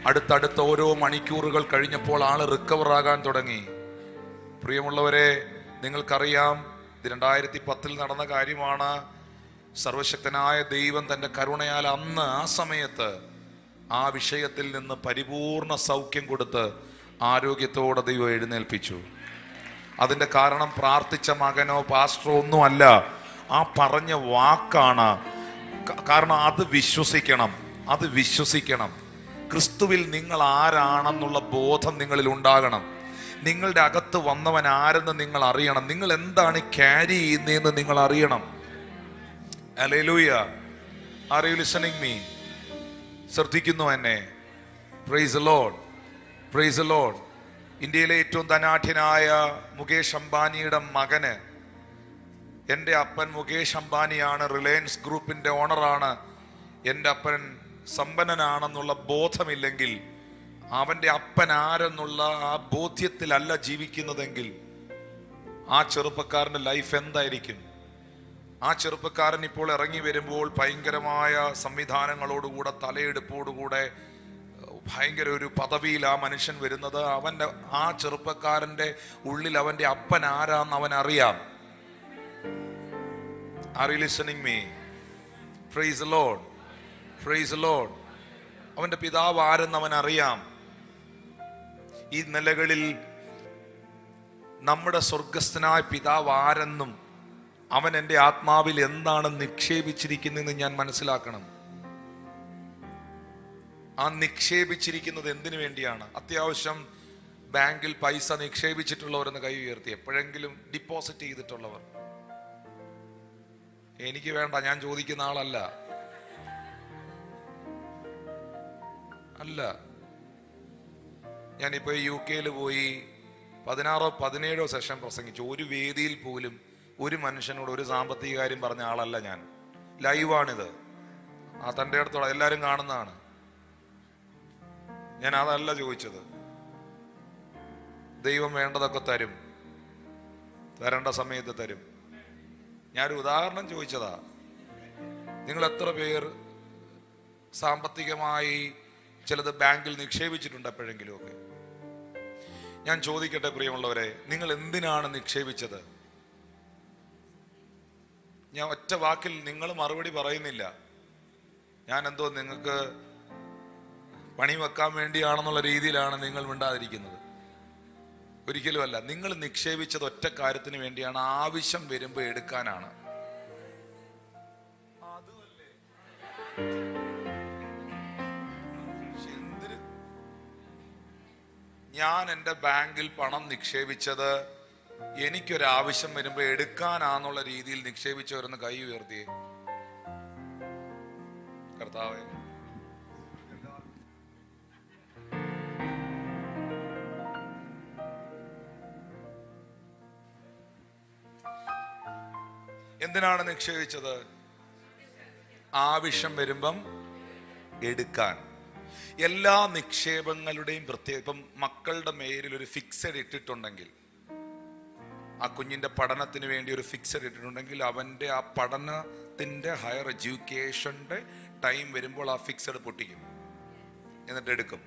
അടുത്തടുത്ത ഓരോ മണിക്കൂറുകൾ കഴിഞ്ഞപ്പോൾ ആള് റിക്കവർ ആകാൻ തുടങ്ങി. പ്രിയമുള്ളവരെ, നിങ്ങൾക്കറിയാം, ഇത് 2010 നടന്ന കാര്യമാണ്. സർവശക്തനായ ദൈവം തൻ്റെ കരുണയാൽ അന്ന് ആ സമയത്ത് ആ വിഷയത്തിൽ നിന്ന് പരിപൂർണ സൗഖ്യം കൊടുത്ത് ആരോഗ്യത്തോടെ ദൈവം എഴുന്നേൽപ്പിച്ചു. അതിൻ്റെ കാരണം പ്രാർത്ഥിച്ച മകനോ പാസ്റ്ററോ ഒന്നുമല്ല, ആ പറഞ്ഞ വാക്കാണ്. കാരണം അത് വിശ്വസിക്കണം, അത് വിശ്വസിക്കണം. ക്രിസ്തുവിൽ നിങ്ങൾ ആരാണെന്നുള്ള ബോധം നിങ്ങളിൽ ഉണ്ടാകണം. നിങ്ങളുടെ അകത്ത് വന്നവൻ ആരെന്ന് നിങ്ങൾ അറിയണം. നിങ്ങൾ എന്താണ് ക്യാരി ചെയ്യുന്നതെന്ന് നിങ്ങൾ അറിയണം. Hallelujah. Are you listening me? ശ്രദ്ധിക്കുന്നു എന്നെ? Praise the Lord, praise the Lord. ഇന്ത്യയിലെ ഏറ്റവും ധനാഢ്യനായ മുകേഷ് അംബാനിയുടെ മകന്, എൻ്റെ അപ്പൻ മുകേഷ് അംബാനിയാണ്, റിലയൻസ് ഗ്രൂപ്പിന്റെ ഓണറാണ്, എൻ്റെ അപ്പൻ സമ്പന്നനാണെന്നുള്ള ബോധമില്ലെങ്കിൽ, അവൻ്റെ അപ്പൻ ആരെന്നുള്ള ആ ബോധ്യത്തിലല്ല ജീവിക്കുന്നതെങ്കിൽ, ആ ചെറുപ്പക്കാരൻ്റെ ലൈഫ് എന്തായിരിക്കും? ആ ചെറുപ്പക്കാരൻ ഇപ്പോൾ ഇറങ്ങി വരുമ്പോൾ ഭയങ്കരമായ സംവിധാനങ്ങളോടുകൂടെ, തലയെടുപ്പോടുകൂടെ, ഭയങ്കര ഒരു പദവിയിൽ ആ മനുഷ്യൻ വരുന്നത്. ആ ചെറുപ്പക്കാരൻ്റെ ഉള്ളിൽ അവൻ്റെ അപ്പൻ ആരാന്ന് അവൻ അറിയാം. Are you listening me? Praise the Lord, praise the Lord. അവൻ്റെ പിതാവ് ആരെന്ന് അവൻ അറിയാം. ഈ നിലകളിൽ നമ്മുടെ സ്വർഗസ്ഥനായ പിതാവ് ആരെന്നും അവൻ എൻ്റെ ആത്മാവിൽ എന്താണ് നിക്ഷേപിച്ചിരിക്കുന്നതെന്ന് ഞാൻ മനസ്സിലാക്കണം. ആ നിക്ഷേപിച്ചിരിക്കുന്നത് എന്തിനു വേണ്ടിയാണ്? അത്യാവശ്യം ബാങ്കിൽ പൈസ നിക്ഷേപിച്ചിട്ടുള്ളവരെന്ന് കൈ ഉയർത്തി. എപ്പോഴെങ്കിലും ഡിപ്പോസിറ്റ് ചെയ്തിട്ടുള്ളവർ? എനിക്ക് വേണ്ട, ഞാൻ ചോദിക്കുന്ന ആളല്ല. അല്ല, ഞാനിപ്പോ UK പോയി 16 17 സെഷൻ പ്രസംഗിച്ചു. ഒരു വേദിയിൽ പോലും ഒരു മനുഷ്യനോട് ഒരു സാമ്പത്തിക കാര്യം പറഞ്ഞ ആളല്ല ഞാൻ. ലൈവാണിത്, ആ തൻ്റെ അടുത്തോടെ എല്ലാവരും കാണുന്നതാണ്. ഞാൻ അതല്ല ചോദിച്ചത്. ദൈവം വേണ്ടതൊക്കെ തരും, തരേണ്ട സമയത്ത് തരും. ഞാനൊരു ഉദാഹരണം ചോദിച്ചതാ. നിങ്ങൾ എത്ര പേർ സാമ്പത്തികമായി ചിലത് ബാങ്കിൽ നിക്ഷേപിച്ചിട്ടുണ്ട് എപ്പോഴെങ്കിലും ഒക്കെ? ഞാൻ ചോദിക്കട്ടെ പ്രിയമുള്ളവരെ, നിങ്ങൾ എന്തിനാണ് നിക്ഷേപിച്ചത്? ഞാൻ ഒറ്റ വാക്കിൽ നിങ്ങൾ മറുപടി പറയുന്നില്ല. ഞാൻ എന്തോ നിങ്ങൾക്ക് പണി വെക്കാൻ വേണ്ടിയാണെന്നുള്ള രീതിയിലാണ് നിങ്ങൾ മിണ്ടാതിരിക്കുന്നത്. ഒരിക്കലുമല്ല. നിങ്ങൾ നിക്ഷേപിച്ചത് ഒറ്റ കാര്യത്തിന് വേണ്ടിയാണ്, ആവശ്യം വരുമ്പോൾ എടുക്കാനാണ്. ഞാൻ എൻ്റെ ബാങ്കിൽ പണം നിക്ഷേപിച്ചത് എനിക്കൊരാവശ്യം വരുമ്പോൾ എടുക്കാനാന്നുള്ള രീതിയിൽ നിക്ഷേപിച്ചവരൊന്ന് കൈ ഉയർത്തിയേ. കർത്താവേ, എന്തിനാണ് നിക്ഷേപിച്ചത്? ആവശ്യം വരുമ്പം എടുക്കാൻ. എല്ലാ നിക്ഷേപങ്ങളുടെയും പ്രത്യേകം, ഇപ്പം മക്കളുടെ മേലിൽ ഒരു ഫിക്സഡ് ഇട്ടിട്ടുണ്ടെങ്കിൽ, ആ കുഞ്ഞിന്റെ പഠനത്തിന് വേണ്ടി ഒരു ഫിക്സഡ് ഇട്ടിട്ടുണ്ടെങ്കിൽ, അവന്റെ ആ പഠനത്തിന്റെ ഹയർ എഡ്യൂക്കേഷന്റെ ടൈം വരുമ്പോൾ ആ ഫിക്സഡ് പൊട്ടിക്കും, എന്നിട്ട് എടുക്കും.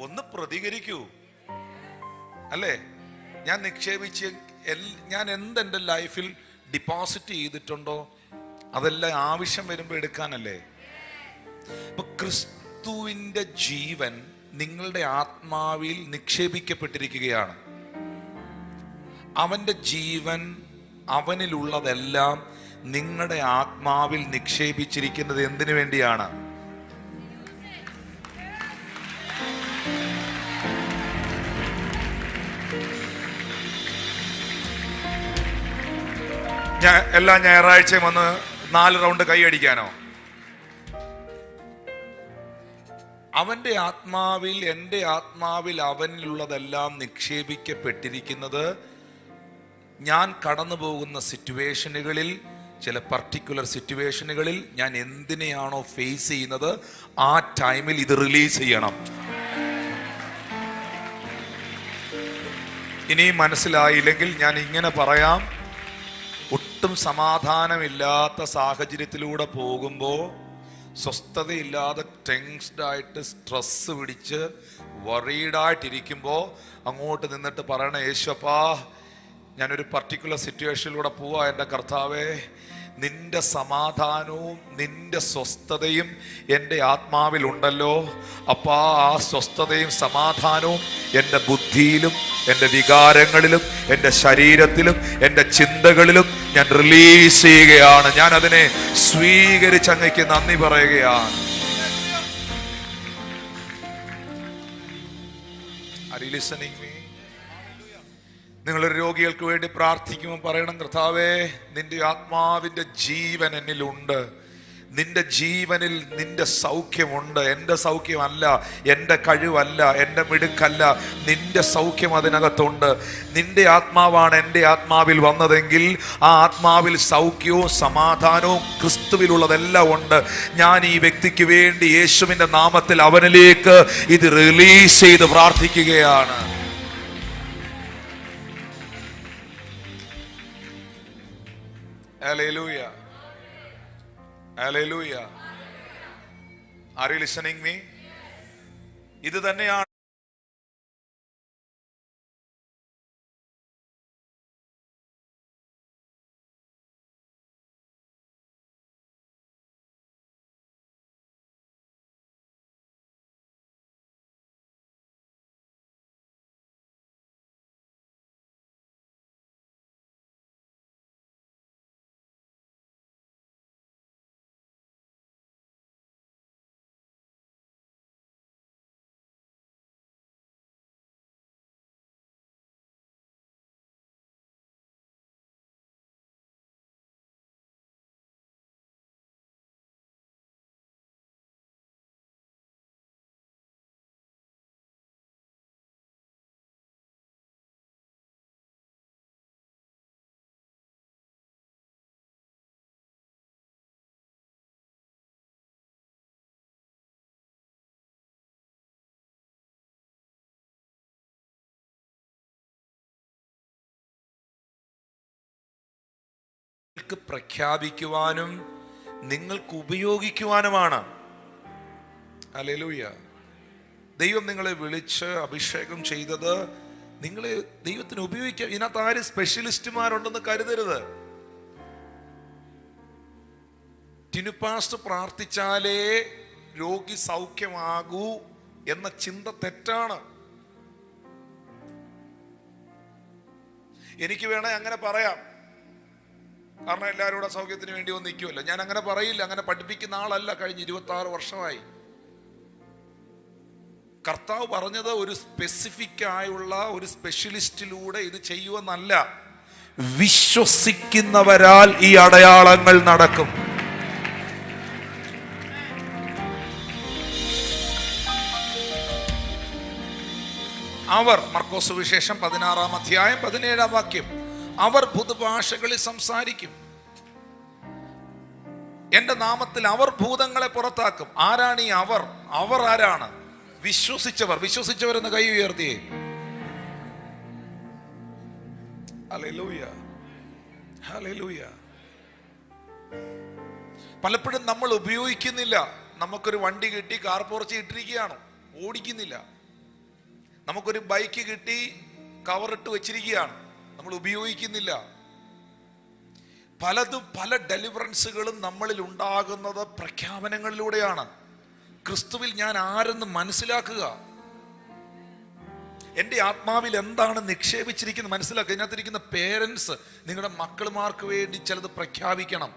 ഒന്ന് പ്രതികരിക്കൂ അല്ലേ? ഞാൻ നിക്ഷേപിച്ച് ഞാൻ എന്തെൻ്റെ ലൈഫിൽ ഡിപ്പോസിറ്റ് ചെയ്തിട്ടുണ്ടോ അതെല്ലാം ആവശ്യം വരുമ്പോൾ എടുക്കാനല്ലേ? അപ്പൊ ക്രിസ്തുവിന്റെ ജീവൻ നിങ്ങളുടെ ആത്മാവിൽ നിക്ഷേപിക്കപ്പെട്ടിരിക്കുകയാണ്. അവന്റെ ജീവൻ, അവനിലുള്ളതെല്ലാം നിങ്ങളുടെ ആത്മാവിൽ നിക്ഷേപിച്ചിരിക്കുന്നത് എന്തിനു വേണ്ടിയാണ്? എല്ലാ ഞായറാഴ്ചയും വന്ന് 4 റൗണ്ട് കൈയടിക്കാനോ? അവന്റെ ആത്മാവിൽ, എൻ്റെ ആത്മാവിൽ അവനിലുള്ളതെല്ലാം നിക്ഷേപിക്കപ്പെട്ടിരിക്കുന്നത് ഞാൻ കടന്നു പോകുന്ന സിറ്റുവേഷനുകളിൽ, ചില പർട്ടിക്കുലർ സിറ്റുവേഷനുകളിൽ ഞാൻ എന്തിനെയാണോ ഫേസ് ചെയ്യുന്നത് ആ ടൈമിൽ ഇത് റിലീസ് ചെയ്യണം. ഇനി മനസ്സിലായില്ലെങ്കിൽ ഞാൻ ഇങ്ങനെ പറയാം. ഒട്ടും സമാധാനമില്ലാത്ത സാഹചര്യത്തിലൂടെ പോകുമ്പോൾ, സ്വസ്ഥതയില്ലാതെ ടെൻസ്ഡായിട്ട് സ്ട്രെസ് പിടിച്ച് വറീഡായിട്ടിരിക്കുമ്പോൾ അങ്ങോട്ട് നിന്നിട്ട് പറയണ, യേശുപ്പാ ഞാനൊരു പർട്ടിക്കുലർ സിറ്റുവേഷനിലൂടെ പോവാ, എൻ്റെ കർത്താവേ നിന്റെ സമാധാനവും നിന്റെ സ്വസ്ഥതയും എൻ്റെ ആത്മാവിൽ ഉണ്ടല്ലോ. അപ്പാ ആ സ്വസ്ഥതയും സമാധാനവും എൻ്റെ ബുദ്ധിയിലും എൻ്റെ വികാരങ്ങളിലും എൻ്റെ ശരീരത്തിലും എൻ്റെ ചിന്തകളിലും ഞാൻ റിലീസ് ചെയ്യുകയാണ്. ഞാൻ അതിനെ സ്വീകരിച്ച് അങ്ങയ്ക്ക് നന്ദി പറയുകയാണ്. Are you listening me? നിങ്ങളൊരു രോഗികൾക്ക് വേണ്ടി പ്രാർത്ഥിക്കുമ്പോൾ പറയണം, കർത്താവേ നിന്റെ ആത്മാവിന്റെ ജീവൻ എന്നിലുണ്ട്, നിന്റെ ജീവനിൽ നിന്റെ സൗഖ്യമുണ്ട്. എൻ്റെ സൗഖ്യമല്ല, എൻ്റെ കഴിവല്ല, എൻ്റെ മിടുക്കല്ല, നിന്റെ സൗഖ്യം അതിനകത്തുണ്ട്. നിന്റെ ആത്മാവാണ് എൻ്റെ ആത്മാവിൽ വന്നതെങ്കിൽ ആ ആത്മാവിൽ സൗഖ്യവും സമാധാനവും ക്രിസ്തുവിലുള്ളതെല്ലാം ഉണ്ട്. ഞാൻ ഈ വ്യക്തിക്ക് വേണ്ടി യേശുവിൻ്റെ നാമത്തിൽ അവനിലേക്ക് ഇത് റിലീസ് ചെയ്ത് പ്രാർത്ഥിക്കുകയാണ്. Hallelujah. Hallelujah. Are you listening me? ഇത് തന്നെയാണ് പ്രഖ്യാപിക്കുവാനും നിങ്ങൾക്ക് ഉപയോഗിക്കുവാനുമാണ്. ഹല്ലേലൂയ. ദൈവം നിങ്ങളെ വിളിച്ച് അഭിഷേകം ചെയ്തത് നിങ്ങൾ ദൈവത്തിന് ഉപയോഗിക്കാം. ഇതിനകത്ത് ആരും സ്പെഷ്യലിസ്റ്റുമാരുണ്ടെന്ന് കരുതരുത്. ടിനു പാസ്റ്റർ പ്രാർത്ഥിച്ചാലേ രോഗി സൗഖ്യമാകൂ എന്ന ചിന്ത തെറ്റാണ്. എനിക്ക് വേണേ അങ്ങനെ പറയാം, കാരണം എല്ലാവരും കൂടെ സൗഖ്യത്തിന് വേണ്ടി ഒന്നും നിൽക്കുമല്ലോ. ഞാൻ അങ്ങനെ പറയില്ല, അങ്ങനെ പഠിപ്പിക്കുന്ന ആളല്ല. കഴിഞ്ഞ 26 വർഷമായി കർത്താവ് പറഞ്ഞത് ഒരു സ്പെസിഫിക് ആയുള്ള ഒരു സ്പെഷ്യലിസ്റ്റിലൂടെ ഇത് ചെയ്യുമെന്നല്ല. വിശ്വസിക്കുന്നവരാൽ ഈ അടയാളങ്ങൾ നടക്കും. അവർ, മർക്കോസ് സുവിശേഷം 16-ാം അധ്യായം 17-ാം വാക്യം, അവർ പുതുഭാഷകളിൽ സംസാരിക്കും, എന്റെ നാമത്തിൽ അവർ ഭൂതങ്ങളെ പുറത്താക്കും. ആരാണ് ഈ അവർ? അവർ ആരാണ്? വിശ്വസിച്ചവർ. വിശ്വസിച്ചവരെന്ന് കൈ ഉയർത്തിയേ. Hallelujah, hallelujah. പലപ്പോഴും നമ്മൾ ഉപയോഗിക്കുന്നില്ല. നമുക്കൊരു വണ്ടി കിട്ടി, കാർ പോർച്ച് ഇട്ടിരിക്കുകയാണ്, ഓടിക്കുന്നില്ല. നമുക്കൊരു ബൈക്ക് കിട്ടി, കവറിട്ട് വെച്ചിരിക്കുകയാണ്, നമ്മൾ ഉപയോഗിക്കുന്നില്ല. പലതും, പല ഡെലിവറൻസുകളും നമ്മളിൽ ഉണ്ടാകുന്നത് പ്രഖ്യാപനങ്ങളിലൂടെയാണ്. ക്രിസ്തുവിൽ ഞാൻ ആരെന്ന് മനസ്സിലാക്കുക, എൻ്റെ ആത്മാവിൽ എന്താണ് നിക്ഷേപിച്ചിരിക്കുന്നത് മനസ്സിലാക്കുക. ഇതിനകത്തിരിക്കുന്ന പേരൻസ് നിങ്ങളുടെ മക്കളുമാർക്ക് വേണ്ടി ചിലത് പ്രഖ്യാപിക്കണം,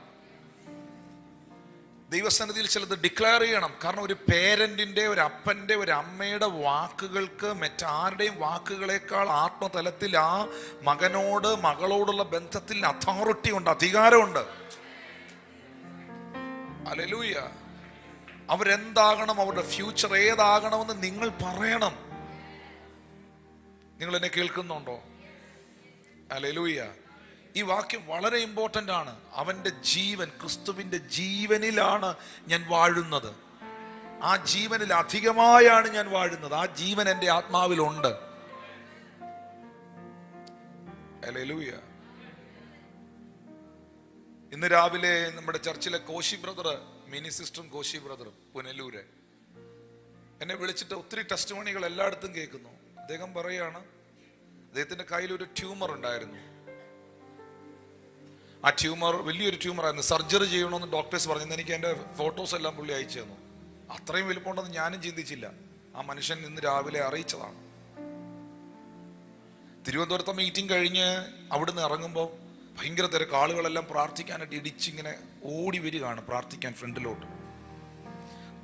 ദൈവസന്നിധിയിൽ ചിലത് ഡിക്ലെയർ ചെയ്യണം. കാരണം ഒരു പേരന്റിന്റെ, ഒരു അപ്പന്റെ, ഒരു അമ്മയുടെ വാക്കുകൾക്ക് മറ്റാരുടെയും വാക്കുകളെക്കാൾ ആത്മതലത്തിൽ ആ മകനോട്, മകളോടുള്ള ബന്ധത്തിൽ അതോറിറ്റി ഉണ്ട്, അധികാരമുണ്ട്. ഹല്ലേലൂയ. അവരെന്താകണം, അവരുടെ ഫ്യൂച്ചർ ഏതാകണമെന്ന് നിങ്ങൾ പറയണം. നിങ്ങൾ എന്നെ കേൾക്കുന്നുണ്ടോ? ഹല്ലേലൂയ. ഈ വാക്യം വളരെ ഇമ്പോർട്ടൻ്റ് ആണ്. അവൻ്റെ ജീവൻ, ക്രിസ്തുവിൻ്റെ ജീവനിലാണ് ഞാൻ വാഴുന്നത്. ആ ജീവനിൽ അധികമായാണ് ഞാൻ വാഴുന്നത്. ആ ജീവൻ എൻ്റെ ആത്മാവിലുണ്ട്. ഹല്ലേലൂയ. ഇന്ന് രാവിലെ നമ്മുടെ ചർച്ചിലെ കോശി ബ്രദർ, മിനി സിസ്റ്ററും കോശി ബ്രദറും പുനലൂര് എന്നെ വിളിച്ചിട്ട് ഒത്തിരി ടെസ്റ്റ് മണികൾ എല്ലായിടത്തും കേൾക്കുന്നു. അദ്ദേഹം പറയാണ്, അദ്ദേഹത്തിന്റെ കയ്യിൽ ഒരു ട്യൂമർ ഉണ്ടായിരുന്നു. ആ ട്യൂമർ വലിയൊരു ട്യൂമറായിരുന്നു. സർജറി ചെയ്യണമെന്ന് ഡോക്ടേഴ്സ് പറഞ്ഞു. എനിക്ക് എൻ്റെ ഫോട്ടോസ് എല്ലാം പുള്ളി അയച്ചു തന്നു. അത്രയും വലുപ്പമുണ്ടെന്ന് ഞാനും ചിന്തിച്ചില്ല. ആ മനുഷ്യൻ ഇന്ന് രാവിലെ അറിയിച്ചതാണ്. തിരുവനന്തപുരത്തെ മീറ്റിംഗ് കഴിഞ്ഞ് അവിടുന്ന് ഇറങ്ങുമ്പോൾ ഭയങ്കര തിരക്ക്, ആളുകളെല്ലാം പ്രാർത്ഥിക്കാനായിട്ട് ഇടിച്ചിങ്ങനെ ഓടി വരികയാണ് പ്രാർത്ഥിക്കാൻ ഫ്രണ്ടിലോട്ട്.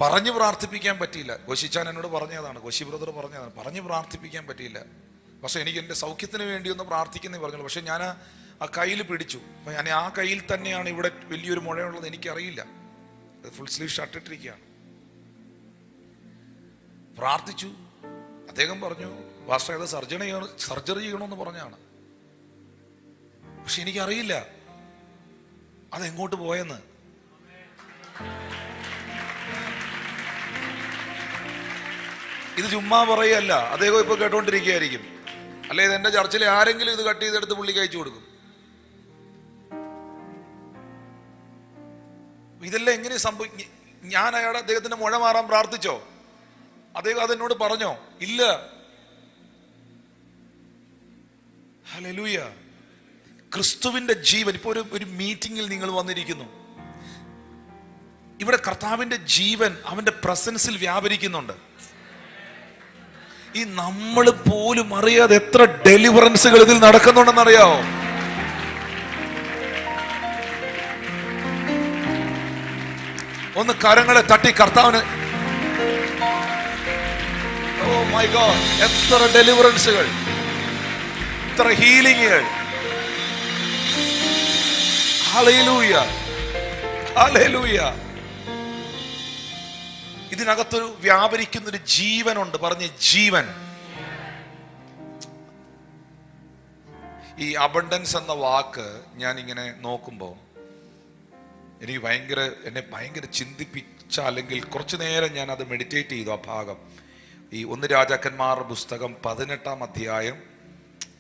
പറഞ്ഞു പ്രാർത്ഥിപ്പിക്കാൻ പറ്റിയില്ല. കോശിച്ചാൻ എന്നോട് പറഞ്ഞതാണ്, കോശി ബ്രദർ പറഞ്ഞതാണ്, പറഞ്ഞു പ്രാർത്ഥിപ്പിക്കാൻ പറ്റിയില്ല. പക്ഷെ എനിക്ക് എൻ്റെ സൗഖ്യത്തിന് വേണ്ടി ഒന്ന് പ്രാർത്ഥിക്കുന്നേ പറഞ്ഞുള്ളൂ. പക്ഷെ ഞാൻ ആ കയ്യിൽ പിടിച്ചു. ഞാൻ ആ കയ്യിൽ തന്നെയാണ് ഇവിടെ വലിയൊരു മുഴയുള്ളത്, എനിക്കറിയില്ല. അത് ഫുൾ സ്ലീവ് ഷർട്ട് ഇട്ടിരിക്കുകയാണ്. പ്രാർത്ഥിച്ചു. അദ്ദേഹം പറഞ്ഞു, പാസ്റ്റർ അത് സർജറി ചെയ്യണമെന്ന് പറഞ്ഞാണ്. പക്ഷെ എനിക്കറിയില്ല അതെങ്ങോട്ട് പോയെന്ന്. ഇത് ചുമ്മാ പറയല്ല, അദ്ദേഹം ഇപ്പൊ കേട്ടോണ്ടിരിക്കുകയായിരിക്കും. അല്ലെ ഇത് എന്റെ ചർച്ചിലെ ആരെങ്കിലും ഇത് കട്ട് ചെയ്തെടുത്ത് പുള്ളിക്ക് അയച്ചു കൊടുക്കും. ഇതെല്ലാം എങ്ങനെ സംഭവിക്കും? ഞാൻ അദ്ദേഹത്തിന്റെ മുഴ മാറാൻ പ്രാർത്ഥിച്ചോ? അദ്ദേഹം അതെന്നോട് പറഞ്ഞോ? ഇല്ല. ഹല്ലേലൂയ. ക്രിസ്തുവിന്റെ ജീവൻ. ഇപ്പൊ ഒരു മീറ്റിംഗിൽ നിങ്ങൾ വന്നിരിക്കുന്നു, ഇവിടെ കർത്താവിന്റെ ജീവൻ അവന്റെ പ്രസൻസിൽ വ്യാപരിക്കുന്നുണ്ട്. ഈ നമ്മൾ പോലും അറിയാതെ എത്ര ഡെലിവറൻസുകൾ ഇതിൽ നടക്കുന്നുണ്ടെന്ന് അറിയാവോ? ഒന്ന് കരങ്ങളെ തട്ടി കർത്താവിന്, ഓ മൈ ഗോഡ്, എത്ര ഡെലിവറൻസുകൾ, എത്ര ഹീലിംഗുകൾ. Hallelujah, hallelujah. ഇതിനകത്തൊരു വ്യാപരിക്കുന്നൊരു ജീവനുണ്ട്. പറഞ്ഞ ജീവൻ. ഈ അബണ്ടൻസ് എന്ന വാക്ക് ഞാൻ ഇങ്ങനെ നോക്കുമ്പോൾ എനിക്ക് എന്നെ ഭയങ്കര ചിന്തിപ്പിച്ച, അല്ലെങ്കിൽ കുറച്ചു നേരം ഞാൻ അത് മെഡിറ്റേറ്റ് ചെയ്തു. ആ ഭാഗം ഈ 1 രാജാക്കന്മാരുടെ പുസ്തകം 18-ാം അധ്യായം,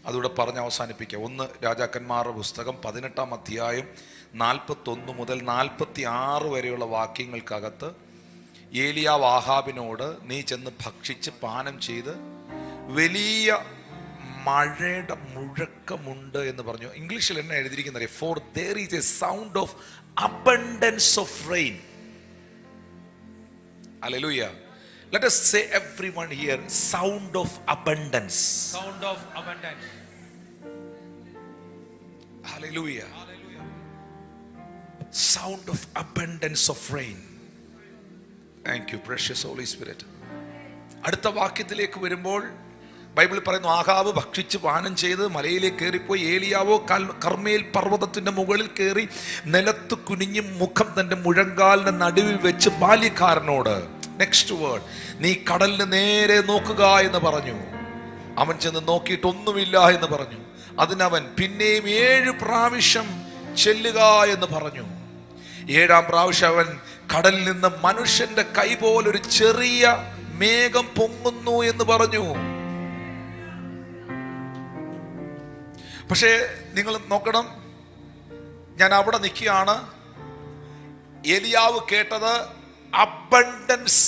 അതുകൂടെ പറഞ്ഞ് അവസാനിപ്പിക്കാം. 1 രാജാക്കന്മാരുടെ പുസ്തകം 18-ാം അധ്യായം 41 മുതൽ 46 വരെയുള്ള വാക്യങ്ങൾക്കകത്ത് ഏലിയാവ് ആഹാബിനോട്, നീ ചെന്ന് ഭക്ഷിച്ച് പാനം ചെയ്ത് വലിയ മഴയുടെ മുഴക്കമുണ്ട് എന്ന് പറഞ്ഞു. ഇംഗ്ലീഷിൽ എന്നെ എഴുതിയിരിക്കുന്നത്, four there is a sound of abundance of rain. Hallelujah. Let us say everyone here, sound of abundance. Sound of abundance. Hallelujah. Sound of abundance of rain. Thank you, precious Holy Spirit. അടുത്ത വാക്യത്തിലേക്ക് വരുമ്പോൾ ബൈബിൾ പറയുന്നു, ആഹാബ് ഭക്ഷിച്ച് പാനം ചെയ്ത് മലയിലേക്ക് കയറിപ്പോയി. ഏലിയാവോ കർമ്മേൽ പർവ്വതത്തിന്റെ മുകളിൽ കയറി നിലത്ത് കുനിഞ്ഞ് മുഖം തന്റെ മുഴങ്കാലിന്റെ നടുവിൽ വെച്ച് ബാല്യക്കാരനോട്, നെക്സ്റ്റ് വേർഡ്, നീ കടലിന് നേരെ നോക്കുക എന്ന് പറഞ്ഞു. അവൻ ചെന്ന് നോക്കിയിട്ടൊന്നുമില്ല എന്ന് പറഞ്ഞു. അതിനവൻ പിന്നെയും 7 പ്രാവശ്യം ചെല്ലുക എന്ന് പറഞ്ഞു. 7-ാം പ്രാവശ്യം അവൻ കടലിൽ നിന്ന് മനുഷ്യന്റെ കൈ പോലൊരു ചെറിയ മേഘം പൊങ്ങുന്നു എന്ന് പറഞ്ഞു. പക്ഷേ നിങ്ങൾ നോക്കണം, ഞാൻ അവിടെ നിൽക്കുകയാണ്. ഏലിയാവ് കേട്ടത് abundance,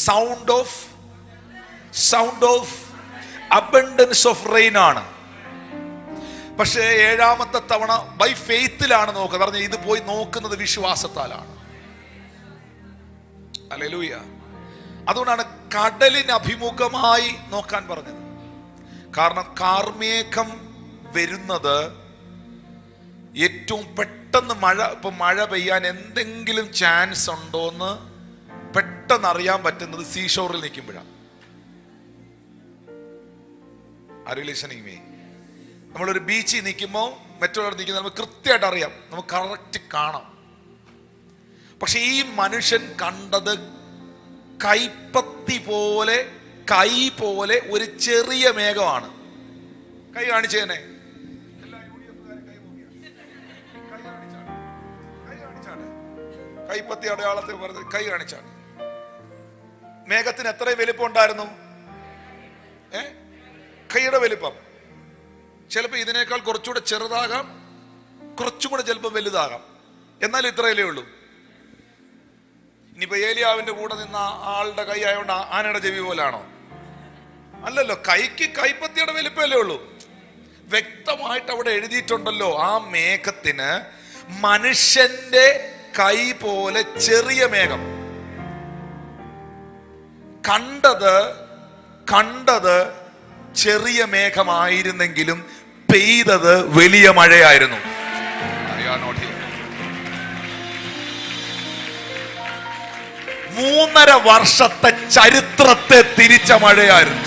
sound of abundance of rain ആണ്. പക്ഷേ 7-ാമത്തെ തവണ ബൈ ഫെയ്ത്തിലാണ് നോക്കുന്നത്. പറഞ്ഞ ഇത് പോയി നോക്കുന്നത് വിശ്വാസത്താലാണ്. ഹല്ലേലൂയ. അതുകൊണ്ടാണ് കടലിന് അഭിമുഖമായി നോക്കാൻ പറഞ്ഞത്. കാരണം കാർമേഘം വരുന്നത് ഏറ്റവും പെട്ടെന്ന് മഴ പെയ്യാൻ എന്തെങ്കിലും ചാൻസ് ഉണ്ടോന്ന് പെട്ടെന്ന് അറിയാൻ പറ്റുന്നത് സീഷോറിൽ നിൽക്കുമ്പോഴാണ്. നമ്മളൊരു ബീച്ചിൽ നിൽക്കുമ്പോൾ മറ്റുള്ളവർ നിൽക്കുന്നത് നമുക്ക് കൃത്യമായിട്ട് അറിയാം, നമുക്ക് കറക്റ്റ് കാണാം. പക്ഷെ ഈ മനുഷ്യൻ കണ്ടത് കൈപ്പത്തി പോലെ, കൈ പോലെ ഒരു ചെറിയ മേഘമാണ്. കൈ കാണിച്ചേനെ, കൈപ്പത്തി അടയാളത്തിൽ പറഞ്ഞത് കൈ കാണിച്ചാണ്. മേഘത്തിന് എത്ര വലിപ്പം ഉണ്ടായിരുന്നു? കൈയുടെ വലിപ്പം. ചിലപ്പോൾ ഇതിനേക്കാൾ കുറച്ചുകൂടെ ചെറുതാകാം, കുറച്ചും കൂടെ ചിലപ്പോൾ വലുതാകാം. എന്നാൽ ഇത്രയല്ലേ ഉള്ളൂ. ഇനിയിപ്പോ ഏലിയാവിന്റെ കൂടെ നിന്ന ആളുടെ കൈ ആയതുകൊണ്ട് ആനയുടെ ചെവി പോലാണോ? അല്ലല്ലോ, കൈക്ക് കൈപ്പത്തിയുടെ വലിപ്പമല്ലേ ഉള്ളൂ. വ്യക്തമായിട്ട് അവിടെ എഴുതിയിട്ടുണ്ടല്ലോ, ആ മേഘത്തിന് മനുഷ്യന്റെ കൈ പോലെ ചെറിയ മേഘം. കണ്ടത് ചെറിയ മേഘമായിരുന്നെങ്കിലും പെയ്തത് വലിയ മഴയായിരുന്നു. 3.5 വർഷത്തെ ചരിത്രത്തെ തിരിച്ച മഴയായിരുന്നു.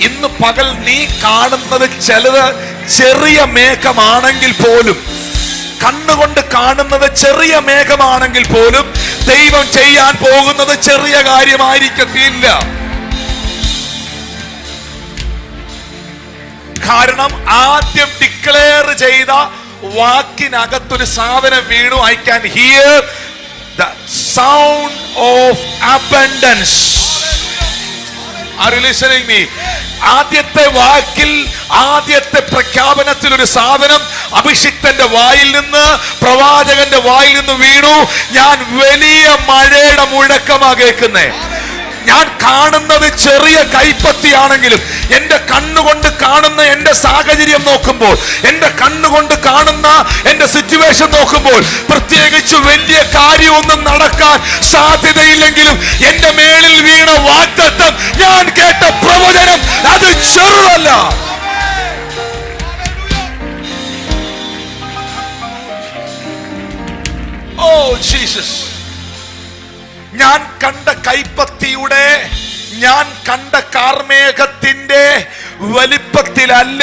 ഇന്ന് പകൽ നീ കാണുന്നത് ചിലത് ചെറിയ മേഘമാണെങ്കിൽ പോലും, കണ്ണുകൊണ്ട് കാണുന്നത് ചെറിയ മേഘമാണെങ്കിൽ പോലും, ദൈവം ചെയ്യാൻ പോകുന്നത് ചെറിയ കാര്യമായിരിക്കത്തില്ല. കാരണം ആദ്യം ഡിക്ലെയർ ചെയ്ത വാക്കിനകത്തൊരു സാധനം വീണു. I can hear the sound of abundance. Are you listening me? ആദ്യത്തെ വാക്കിൽ, ആദ്യത്തെ പ്രഖ്യാപനത്തിൽ ഒരു സാധനം അഭിഷിക്തന്റെ വായിൽ നിന്ന്, പ്രവാചകന്റെ വായിൽ നിന്ന് വീണു. ഞാൻ വലിയ മഴയുടെ മുഴക്കമാ കേൾക്കുന്നേ. ഞാൻ കാണുന്നത് ചെറിയ കൈപ്പത്തിയാണെങ്കിലും എന്റെ കണ്ണുകൊണ്ട് കാണുന്ന എന്റെ സാഹചര്യം നോക്കുമ്പോൾ, എന്റെ കണ്ണുകൊണ്ട് കാണുന്ന എന്റെ സിറ്റുവേഷൻ നോക്കുമ്പോൾ, പ്രത്യേകിച്ച് വലിയ കാര്യമൊന്നും നടക്കാൻ സാധ്യതയില്ലെങ്കിലും എന്റെ മേളിൽ വീണ വാഗ്ദത്തം, ഞാൻ കേട്ട പ്രവചനം, അത് ചെറുതല്ല. Oh Jesus. ഞാൻ കണ്ട കൈപ്പത്തിയുടെ, ഞാൻ കണ്ട കാർമേഘത്തിന്റെ വലിപ്പത്തിലല്ല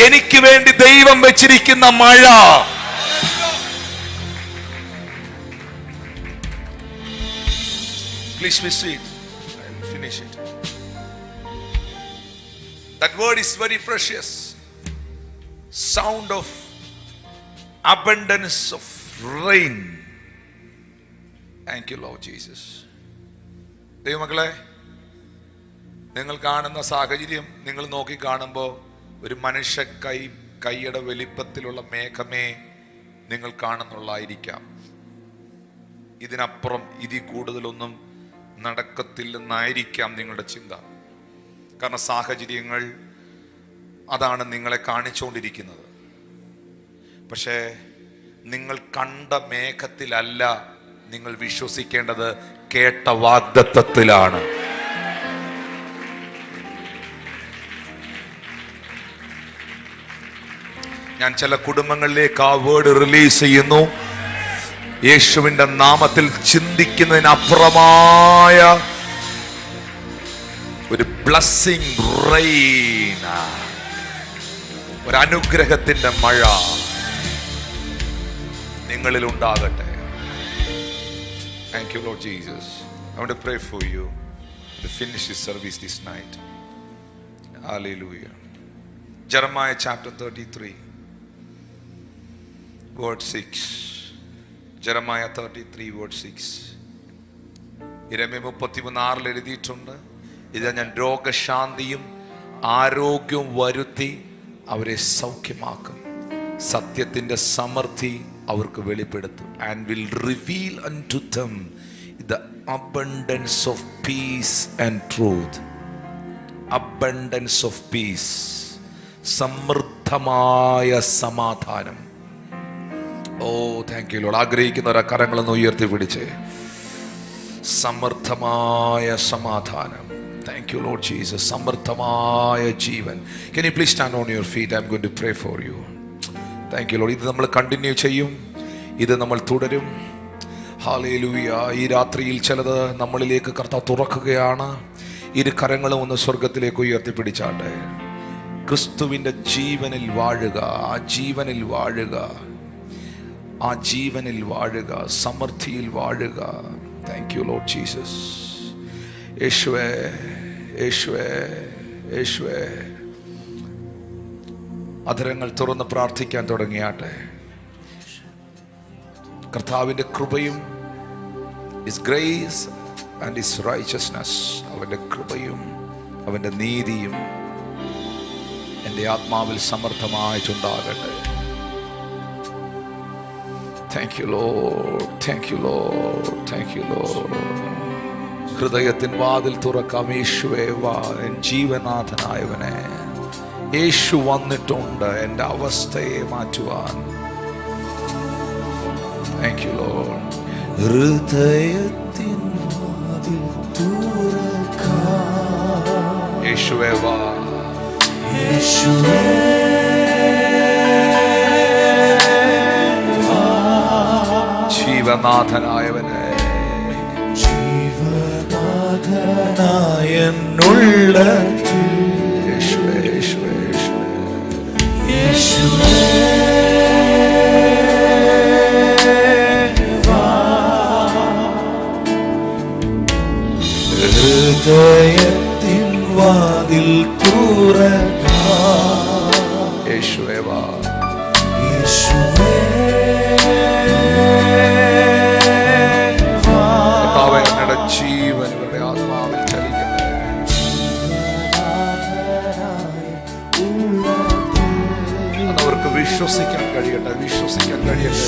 എനിക്ക് വേണ്ടി ദൈവം വെച്ചിരിക്കുന്ന മഴ. Please be seated. I'll finish it. That word is very precious. Sound of abundance of rain. Thank you, Lord Jesus. ദൈവമക്കളെ, നിങ്ങൾ കാണുന്ന സാഹചര്യം നിങ്ങൾ നോക്കി കാണുമ്പോൾ ഒരു മനുഷ്യ കൈയുടെ വലിപ്പത്തിലുള്ള മേഘമേ നിങ്ങൾ കാണുന്നുള്ളായിരിക്കാം. ഇതിനപ്പുറം ഇതിൽ കൂടുതലൊന്നും നടക്കത്തില്ലെന്നായിരിക്കാം നിങ്ങളുടെ ചിന്ത. കാരണം സാഹചര്യങ്ങൾ അതാണ് നിങ്ങളെ കാണിച്ചുകൊണ്ടിരിക്കുന്നത്. പക്ഷേ നിങ്ങൾ കണ്ട മേഘത്തിലല്ല നിങ്ങൾ വിശ്വസിക്കേണ്ടത്, കേട്ട വാഗ്ദത്തത്തിലാണ്. ഞാൻ ചില കുടുംബങ്ങളിലേക്ക് ആ വേർഡ് റിലീസ് ചെയ്യുന്നു. യേശുവിന്റെ നാമത്തിൽ ചിന്തിക്കുന്നതിനപ്പുറമായ ഒരു ബ്ലസ്സിംഗ് റെയിൻ, ഒരു അനുഗ്രഹത്തിന്റെ മഴ നിങ്ങളിൽ ഉണ്ടാകട്ടെ. Thank you, Lord Jesus. I want to pray for you to finish this service this night. Hallelujah. Jeremiah chapter 33, word 6. Jeremiah 33, word 6. യിരെമ്യാ 33:6 എഴുതിയിട്ടുണ്ട്, ഇതാ ഞാൻ രോഗശാന്തിയും ആരോഗ്യവും വരുത്തി അവരെ സൗഖ്യമാക്കും, സത്യത്തിന്റെ സമൃദ്ധി അവർക്ക് വെളിപ്പെടുത്തും. And will reveal unto them the abundance of peace and truth. Abundance of peace, സമൃദ്ധമായ സമാധാനം. ഓ താങ്ക് യു ലോർഡ്. ആഗ്രഹിക്കുന്നവരെ കരങ്ങളൊന്ന് ഉയർത്തി പിടിച്ച്, സമൃദ്ധമായ സമാധാനം. Thank you, Lord Jesus. സമൃദ്ധമായ ജീവൻ. Can you please stand on your feet? I'm going to pray for you. Thank you, Lord. ഇത് നമ്മൾ കണ്ടിന്യൂ ചെയ്യും, ഇത് നമ്മൾ തുടരും. ഹല്ലേലൂയ. ഈ രാത്രിയിൽ ചിലത് നമ്മളിലേക്ക് കർത്താവ് തുറക്കുകയാണ്. ഇരു കരങ്ങളും ഒന്ന് സ്വർഗത്തിലേക്ക് ഉയർത്തിപ്പിടിച്ചാട്ടെ. ക്രിസ്തുവിൻ്റെ ജീവനിൽ വാഴുക, ആ ജീവനിൽ വാഴുക, ആ ജീവനിൽ വാഴുക, സമൃദ്ധിയിൽ വാഴുക. Thank you Lord Jesus. യേശുവേ, യേശുവേ, യേശുവേ. അധരങ്ങൾ തുറന്ന് പ്രാർത്ഥിക്കാൻ തുടങ്ങിയാട്ടെ. കർത്താവിൻ്റെ കൃപയും his grace and his righteousness, അവൻ്റെ കൃപയും അവൻ്റെ നീതിയും എൻ്റെ ആത്മാവിൽ സമർത്ഥമായിട്ടുണ്ടാകട്ടെ. Thank you Lord, thank you Lord, thank you Lord. ഹൃദയത്തിൻ വാതിൽ തുറക്കാം. യേശുവേ വാ, എൻ ജീവനാഥനായവനെ. യേശു വന്നിട്ടുണ്ട് എൻ്റെ അവസ്ഥയെ മാറ്റുവാൻ. Thank you, Lord. ഹൃദയത്തിൻ വാതിൽ തുറക്കാം. യേശുവേ വാ, യേശുവേ വാ. ജീവനാഥനായവനെ, ജീവനാഥനായെന്നുള്ളത്തിൽ. യേശുവേ, യേശുവേ, യേശുവേ, യേശുവേ. ഹൃദയത്തിൻ വാതിൽ തുറക്കാം. യേശുവേ വാ, യേശുവേ വാ. കർത്താവേ, അങ്ങയുടെ ജീവൻ ഇവരുടെ ആത്മാവിൽ ചലിക്കട്ടെ. അതവർക്ക് വിശ്വസിക്കാൻ കഴിയട്ടെ, വിശ്വസിക്കാൻ കഴിയട്ടെ.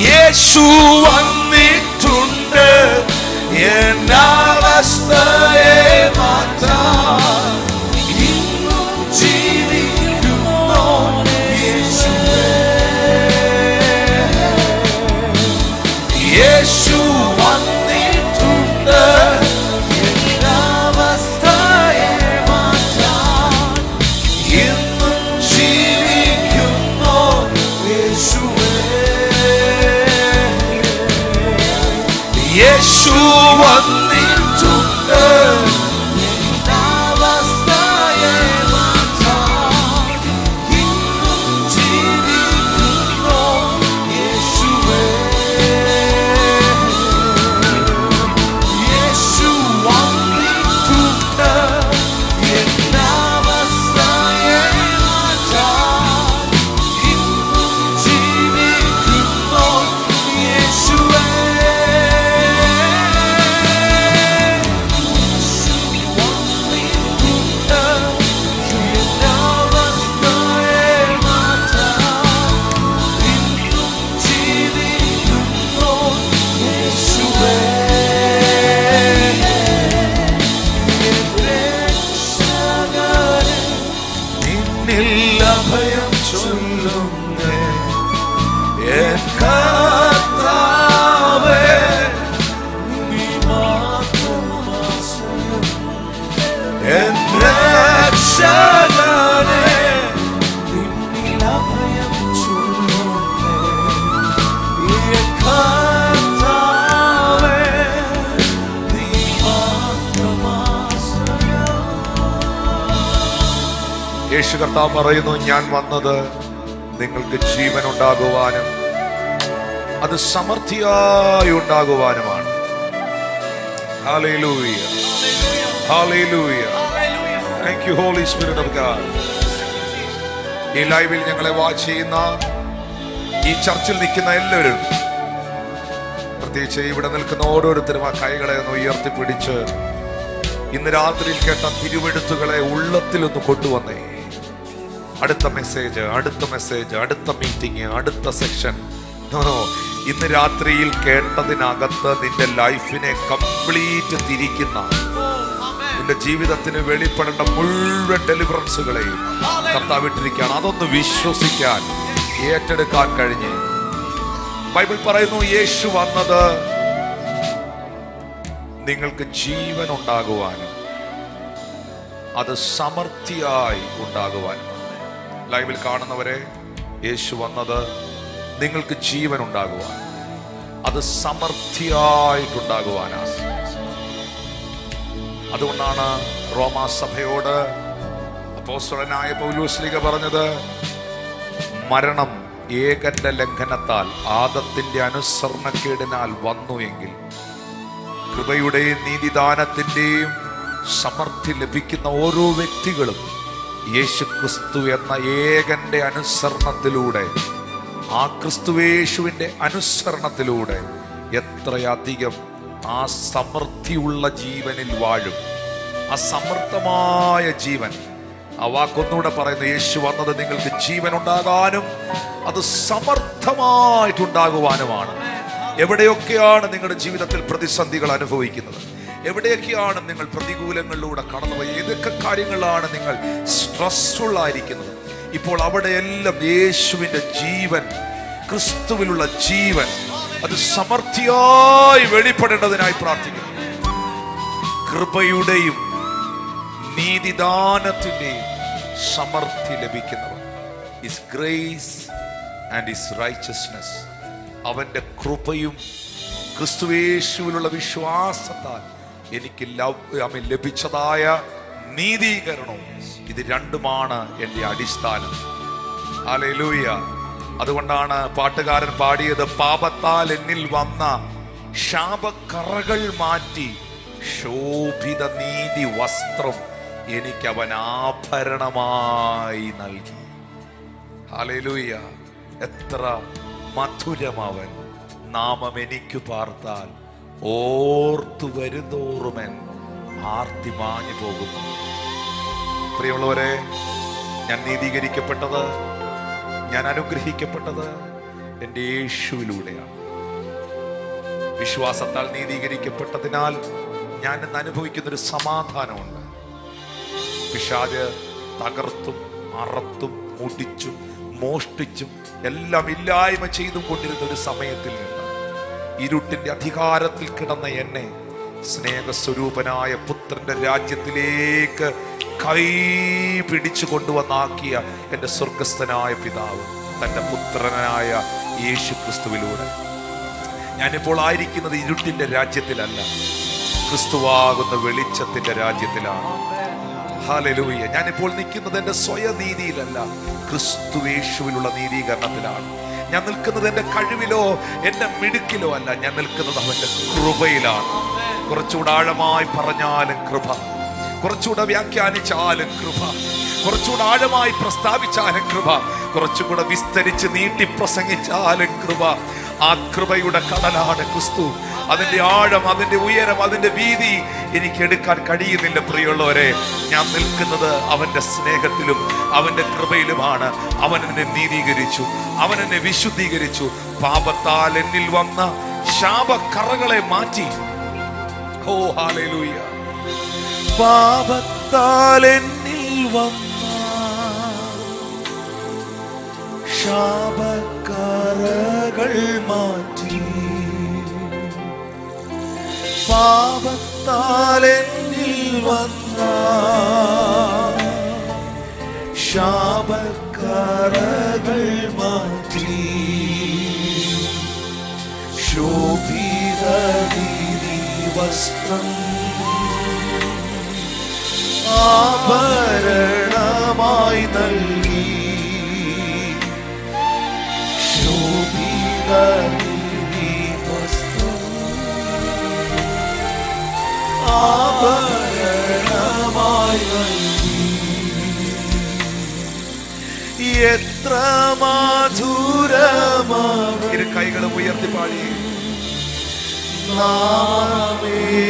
യേശു വന്നിട്ടുണ്ട് എന്നവസ്ഥയെ മാറ്റാൻ. ഇന്നും ജീവിക്കുന്നു യേശുവേ. യേശു വന്നിട്ടുണ്ട് എന്നവസ്ഥയെ മാറ്റാൻ. ഇന്നും ജീവിക്കുന്നു യേശുവേ. യേശു വന്നിട്ടുണ്ട് എന്നവസ്ഥയെ മാറ്റാൻ. രക്ഷകനെ നിന്നിൽ അഭയം ചൊല്ലുന്നേ. എൻ കർത്താവേ, നീ മാത്രമാശ്രയം. യേശു കർത്താവ് പറയുന്നു, ഞാൻ വന്നത് നിങ്ങൾക്ക് ജീവൻ ഉണ്ടാകുവാനും അത് സമൃദ്ധിയായി ഉണ്ടാകുവാനുമാണ്. Hallelujah, hallelujah. Thank you Holy Spirit of God. ഈ ലൈവിൽ ഞങ്ങളെ വാച്ച് ചെയ്യുന്ന, ഈ ചർച്ചിൽ നിൽക്കുന്ന എല്ലാവരും, പ്രത്യേകിച്ച് ഇവിടെ നിൽക്കുന്ന ഓരോരുത്തരും ആ കൈകളെ ഒന്ന് ഉയർത്തിപ്പിടിച്ച് ഇന്ന് രാത്രിയിൽ കേട്ട തിരുവെഴുത്തുകളെ ഉള്ളത്തിലൊന്ന് കൊണ്ടുവന്നേ. അടുത്ത മെസ്സേജ്, അടുത്ത മെസ്സേജ്, അടുത്ത മീറ്റിംഗ്, അടുത്ത സെക്ഷൻ. ഇന്ന് രാത്രിയിൽ കേട്ടതിനകത്ത് നിന്റെ ലൈഫിനെ കംപ്ലീറ്റ് തിരിക്കുന്ന, നിന്റെ ജീവിതത്തിന് വെളിപ്പെടേണ്ട മുഴുവൻ ഡെലിവറൻസുകളെയും കർത്താവ് ഇട്ടിരിക്കുകയാണ്. അതൊന്ന് വിശ്വസിക്കാൻ, ഏറ്റെടുക്കാൻ കഴിഞ്ഞ്. ബൈബിൾ പറയുന്നു, യേശു വന്നത് നിങ്ങൾക്ക് ജീവൻ ഉണ്ടാകുവാനും അത് സമൃദ്ധിയായി ഉണ്ടാകുവാനും. ലൈവിൽ കാണുന്നവരെ, യേശു വന്നത് നിങ്ങൾക്ക് ജീവൻ ഉണ്ടാകുവാൻ, അത് സമൃദ്ധിയായിട്ടുണ്ടാകുവാനാണ്. അതുകൊണ്ടാണ് റോമാസഭയോട് അപ്പോസ്തലനായ പൗലോസ്ലീഹ പറഞ്ഞത്, മരണം ഏകന്റെ ലംഘനത്താൽ, ആദത്തിന്റെ അനുസരണക്കേടിനാൽ വന്നു എങ്കിൽ കൃപയുടെയും നീതിദാനത്തിന്റെയും സമൃദ്ധി ലഭിക്കുന്ന ഓരോ വ്യക്തികളും യേശു ക്രിസ്തു എന്ന ഏകന്റെ അനുസരണത്തിലൂടെ, ആ ക്രിസ്തുവേശുവിന്റെ അനുസരണത്തിലൂടെ എത്രയധികം ആ സമൃദ്ധിയുള്ള ജീവനിൽ വാഴും. ആ സമൃദ്ധമായ ജീവൻ, ആ വാക്കൊന്നുകൂടെ പറയുന്നു, യേശു വന്നത് നിങ്ങൾക്ക് ജീവൻ ഉണ്ടാകാനും അത് സമർത്ഥമായിട്ടുണ്ടാകുവാനുമാണ്. എവിടെയൊക്കെയാണ് നിങ്ങളുടെ ജീവിതത്തിൽ പ്രതിസന്ധികൾ അനുഭവിക്കുന്നത്, എവിടെയൊക്കെയാണ് നിങ്ങൾ പ്രതികൂലങ്ങളിലൂടെ കടന്നുപോയി, ഏതൊക്കെ കാര്യങ്ങളാണ് നിങ്ങൾ സ്ട്രെസ്ഫുൾ ആയിരിക്കുന്നത്, ഇപ്പോൾ അവിടെയെല്ലാം യേശുവിന്റെ ജീവൻ, ക്രിസ്തുവിലുള്ള ജീവൻ, അത് സമൃദ്ധിയായി വെളിപ്പെടേണ്ടതിനായി പ്രാർത്ഥിക്കുന്നു. കൃപയുടെയും നീതിദാനത്തിന്റെയും സമൃദ്ധി ലഭിക്കുന്നവർ, his grace and his righteousness, അവന്റെ കൃപയും ക്രിസ്തുയേശുവിലുള്ള വിശ്വാസത്താൽ എനിക്ക് ലഭിച്ചതായ നീതീകരണവും, ഇത് രണ്ടുമാണ് എൻ്റെ അടിസ്ഥാനം. ഹല്ലേലൂയ. അതുകൊണ്ടാണ് പാട്ടുകാരൻ പാടിയത്, പാപത്താൽ എന്നിൽ വന്ന ശാപക്കറകൾ മാറ്റി ശോഭിത നീതി വസ്ത്രം എനിക്ക് അവൻ ആഭരണമായി നൽകി. ഹല്ലേലൂയ. എത്ര മധുരമവൻ നാമം എനിക്കു പാർത്താൽ ഓർത്തു വരുന്തോറുമൻ ആർത്തി മാഞ്ഞു പോകുന്നു. പ്രിയമുള്ളവരെ, ഞാൻ നീതീകരിക്കപ്പെട്ടത്, ഞാൻ അനുഗ്രഹിക്കപ്പെട്ടത് എൻ്റെ യേശുവിലൂടെയാണ്. വിശ്വാസത്താൽ നീതീകരിക്കപ്പെട്ടതിനാൽ ഞാൻ ഇന്ന് അനുഭവിക്കുന്നൊരു സമാധാനമുണ്ട്. പിശാച് തകർത്തും അറത്തും മുടിച്ചും മോഷ്ടിച്ചും എല്ലാം ഇല്ലായ്മ ചെയ്തും കൊണ്ടിരുന്ന ഒരു സമയത്തിൽ നിന്ന് ഇരുട്ടിന്റെ അധികാരത്തിൽ കിടന്ന എന്നെ സ്നേഹസ്വരൂപനായ പുത്രന്റെ രാജ്യത്തിലേക്ക് കൈ പിടിച്ചു കൊണ്ടുവന്നാക്കിയ എൻ്റെ സ്വർഗസ്ഥനായ പിതാവ് തൻ്റെ പുത്രനായ യേശു ക്രിസ്തുവിലൂടെ ഞാനിപ്പോൾ ആയിരിക്കുന്നത് ഇരുട്ടിന്റെ രാജ്യത്തിലല്ല, ക്രിസ്തുവാകുന്ന വെളിച്ചത്തിന്റെ രാജ്യത്തിലാണ്. ഹല്ലേലൂയ. ഞാനിപ്പോൾ നിൽക്കുന്നത് എൻ്റെ സ്വയനീതിയിലല്ല, ക്രിസ്തുവേശുവിലുള്ള നീതീകരണത്തിലാണ്. ഞാൻ നിൽക്കുന്നത് എൻ്റെ കഴിവിലോ എൻ്റെ മിടുക്കിലോ അല്ല, ഞാൻ നിൽക്കുന്നത് അവൻ്റെ കൃപയിലാണ്. കുറച്ചുകൂടെ ആഴമായി പറഞ്ഞാലും കൃപ, കുറച്ചുകൂടെ വ്യാഖ്യാനിച്ചാലും കൃപ, കുറച്ചുകൂടെ ആഴമായി പ്രസ്താവിച്ചാലും കൃപ, കുറച്ചുകൂടെ വിസ്തരിച്ച് നീട്ടി പ്രസംഗിച്ചാലും കൃപ. ആ കൃപയുടെ കടലാണ് ക്രിസ്തു. അതിന്റെ ആഴം, അതിന്റെ ഉയരം, അതിന്റെ വീതി എനിക്ക് എടുക്കാൻ കഴിയുന്നില്ല. പ്രിയമുള്ളവരെ, ഞാൻ നിൽക്കുന്നത് അവന്റെ സ്നേഹത്തിലും അവന്റെ കൃപയിലുമാണ്. അവൻ എന്നെ നീതീകരിച്ചു, അവൻ എന്നെ വിശുദ്ധീകരിച്ചു. പാപത്താൽ എന്നിൽ വന്ന ശാപക്കറകളെ മാറ്റി. ഓ ഹല്ലേലൂയ. പാപത്താൽ എന്നിൽ വന്ന ശാപക്കറകൾ മാറ്റി, പാപത്താൽ എന്നിൽ വന്ന ശാപക്കറകൾ മാറ്റി ശോഭിത വസ്ത്രം ആഭരണമായി നൽകി ശോഭിത വസ്ത്രം ആഭരണമായി നൽകി എത്ര മാധുരമാവൻ ഇരു കൈകളും ഉയർത്തി പാടി നാമെനിക്കു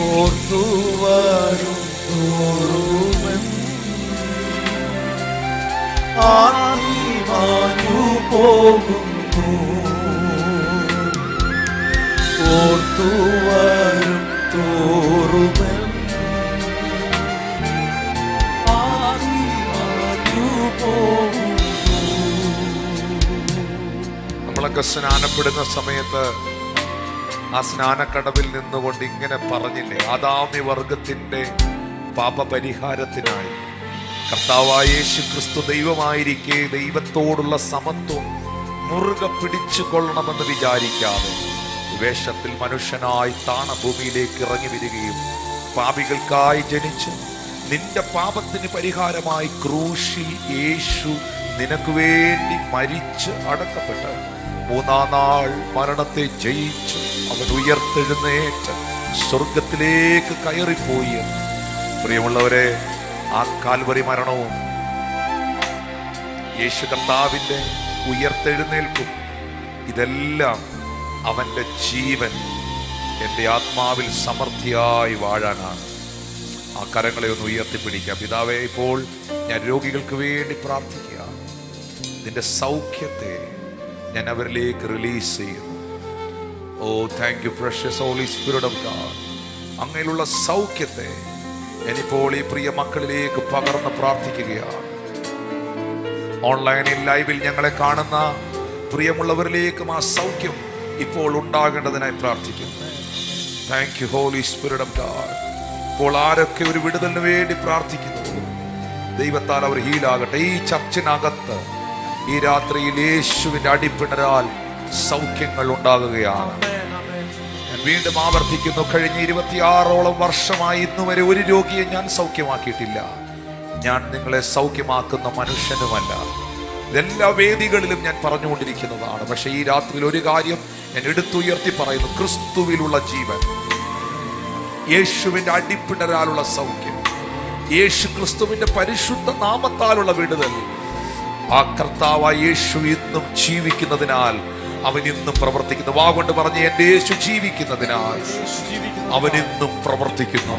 ഓർത്തുവരും തോറുമൻ ആത്മാഞ്ഞു പോകുന്നു ഓർത്തുവരും തോറുമൻ ആത്മാഞ്ഞു പോകുന്നു. നമ്മളൊക്കെ സ്നാനപ്പെടുന്ന സമയത്ത് ആ സ്നാനക്കടവിൽ നിന്നുകൊണ്ട് ഇങ്ങനെ പറഞ്ഞില്ലേ, ആദാമ്യ വർഗത്തിന്റെ പാപപരിഹാരത്തിനായി കർത്താവായ യേശു ക്രിസ്തു ദൈവമായിരിക്കെ ദൈവത്തോടുള്ള സമത്വം മുറുകെ പിടിച്ചു കൊള്ളണമെന്ന് വിചാരിക്കാതെ വേഷത്തിൽ മനുഷ്യനായി താണഭൂമിയിലേക്ക് ഇറങ്ങി വരികയും പാപികൾക്കായി ജനിച്ച് നിന്റെ പാപത്തിന് പരിഹാരമായി ക്രൂശിൽ യേശു നിനക്ക് വേണ്ടി മരിച്ച് അടക്കപ്പെട്ട് മൂന്നാം നാൾ മരണത്തെ ജയിച്ച് അവൻ ഉയർത്തെഴുന്നേറ്റ് സ്വർഗത്തിലേക്ക് കയറിപ്പോയി. പ്രിയമുള്ളവരെ, ആ കാൽവറി മരണവും യേശു കർത്താവിന്റെ ഉയർത്തെഴുന്നേൽപ്പും ഇതെല്ലാം അവന്റെ ജീവൻ എൻ്റെ ആത്മാവിൽ സമൃദ്ധിയായി വാഴാനാണ്. ആ കരങ്ങളെ ഒന്ന് ഉയർത്തിപ്പിടിക്കാം. പിതാവേ, ഇപ്പോൾ ഞാൻ രോഗികൾക്ക് വേണ്ടി പ്രാർത്ഥിക്കുക. നിന്റെ സൗഖ്യത്തെ ഞാൻ അവരിലേക്ക് റിലീസ് ചെയ്യുന്നു. Oh thank you precious Holy Spirit of God. അങ്ങനെയുള്ള സൗഖ്യത്തെ ഞാനിപ്പോൾ ഈ പ്രിയ മക്കളിലേക്ക് പകർന്ന് പ്രാർത്ഥിക്കുകയാണ്. ഓൺലൈനിൽ ലൈവിൽ ഞങ്ങളെ കാണുന്ന പ്രിയമുള്ളവരിലേക്കും ആ സൗഖ്യം ഇപ്പോൾ ഉണ്ടാകേണ്ടതിനായി പ്രാർത്ഥിക്കുന്നു. Thank you Holy Spirit of God. ഇപ്പോൾ ആരൊക്കെ ഒരു വിടുതലിന് വേണ്ടി പ്രാർത്ഥിക്കുന്നു, ദൈവത്താൽ അവർ ഹീലാകട്ടെ. ഈ ചർച്ചിനകത്ത് ഈ രാത്രിയിൽ യേശുവിന്റെ അടിപ്പിണരാൽ സൗഖ്യങ്ങൾ ഉണ്ടാകുകയാണ്. ഞാൻ വീണ്ടും ആവർത്തിക്കുന്നു, കഴിഞ്ഞ 26ഓളം വർഷമായി ഇന്നുവരെ ഒരു രോഗിയെ ഞാൻ സൗഖ്യമാക്കിയിട്ടില്ല. ഞാൻ നിങ്ങളെ സൗഖ്യമാക്കുന്ന മനുഷ്യനുമല്ല. ഇതെല്ലാ വേദികളിലും ഞാൻ പറഞ്ഞുകൊണ്ടിരിക്കുന്നതാണ്. പക്ഷെ ഈ രാത്രിയിൽ ഒരു കാര്യം ഞാൻ എടുത്തുയർത്തി പറയുന്നു: ക്രിസ്തുവിലുള്ള ജീവൻ, യേശുവിന്റെ അടിപ്പിണരാലുള്ള സൗഖ്യം, യേശു ക്രിസ്തുവിന്റെ പരിശുദ്ധ നാമത്താലുള്ള വിടുതൽ. ആ കർത്താവായ യേശു ഇന്നും ജീവിക്കുന്നതിനാൽ അവൻ ഇന്നും പ്രവർത്തിക്കുന്നു. വാഗൊണ്ട് പറഞ്ഞ്, എന്റെ യേശു ജീവിക്കുന്നതിനാൽ അവൻ ഇന്നും പ്രവർത്തിക്കുന്നു.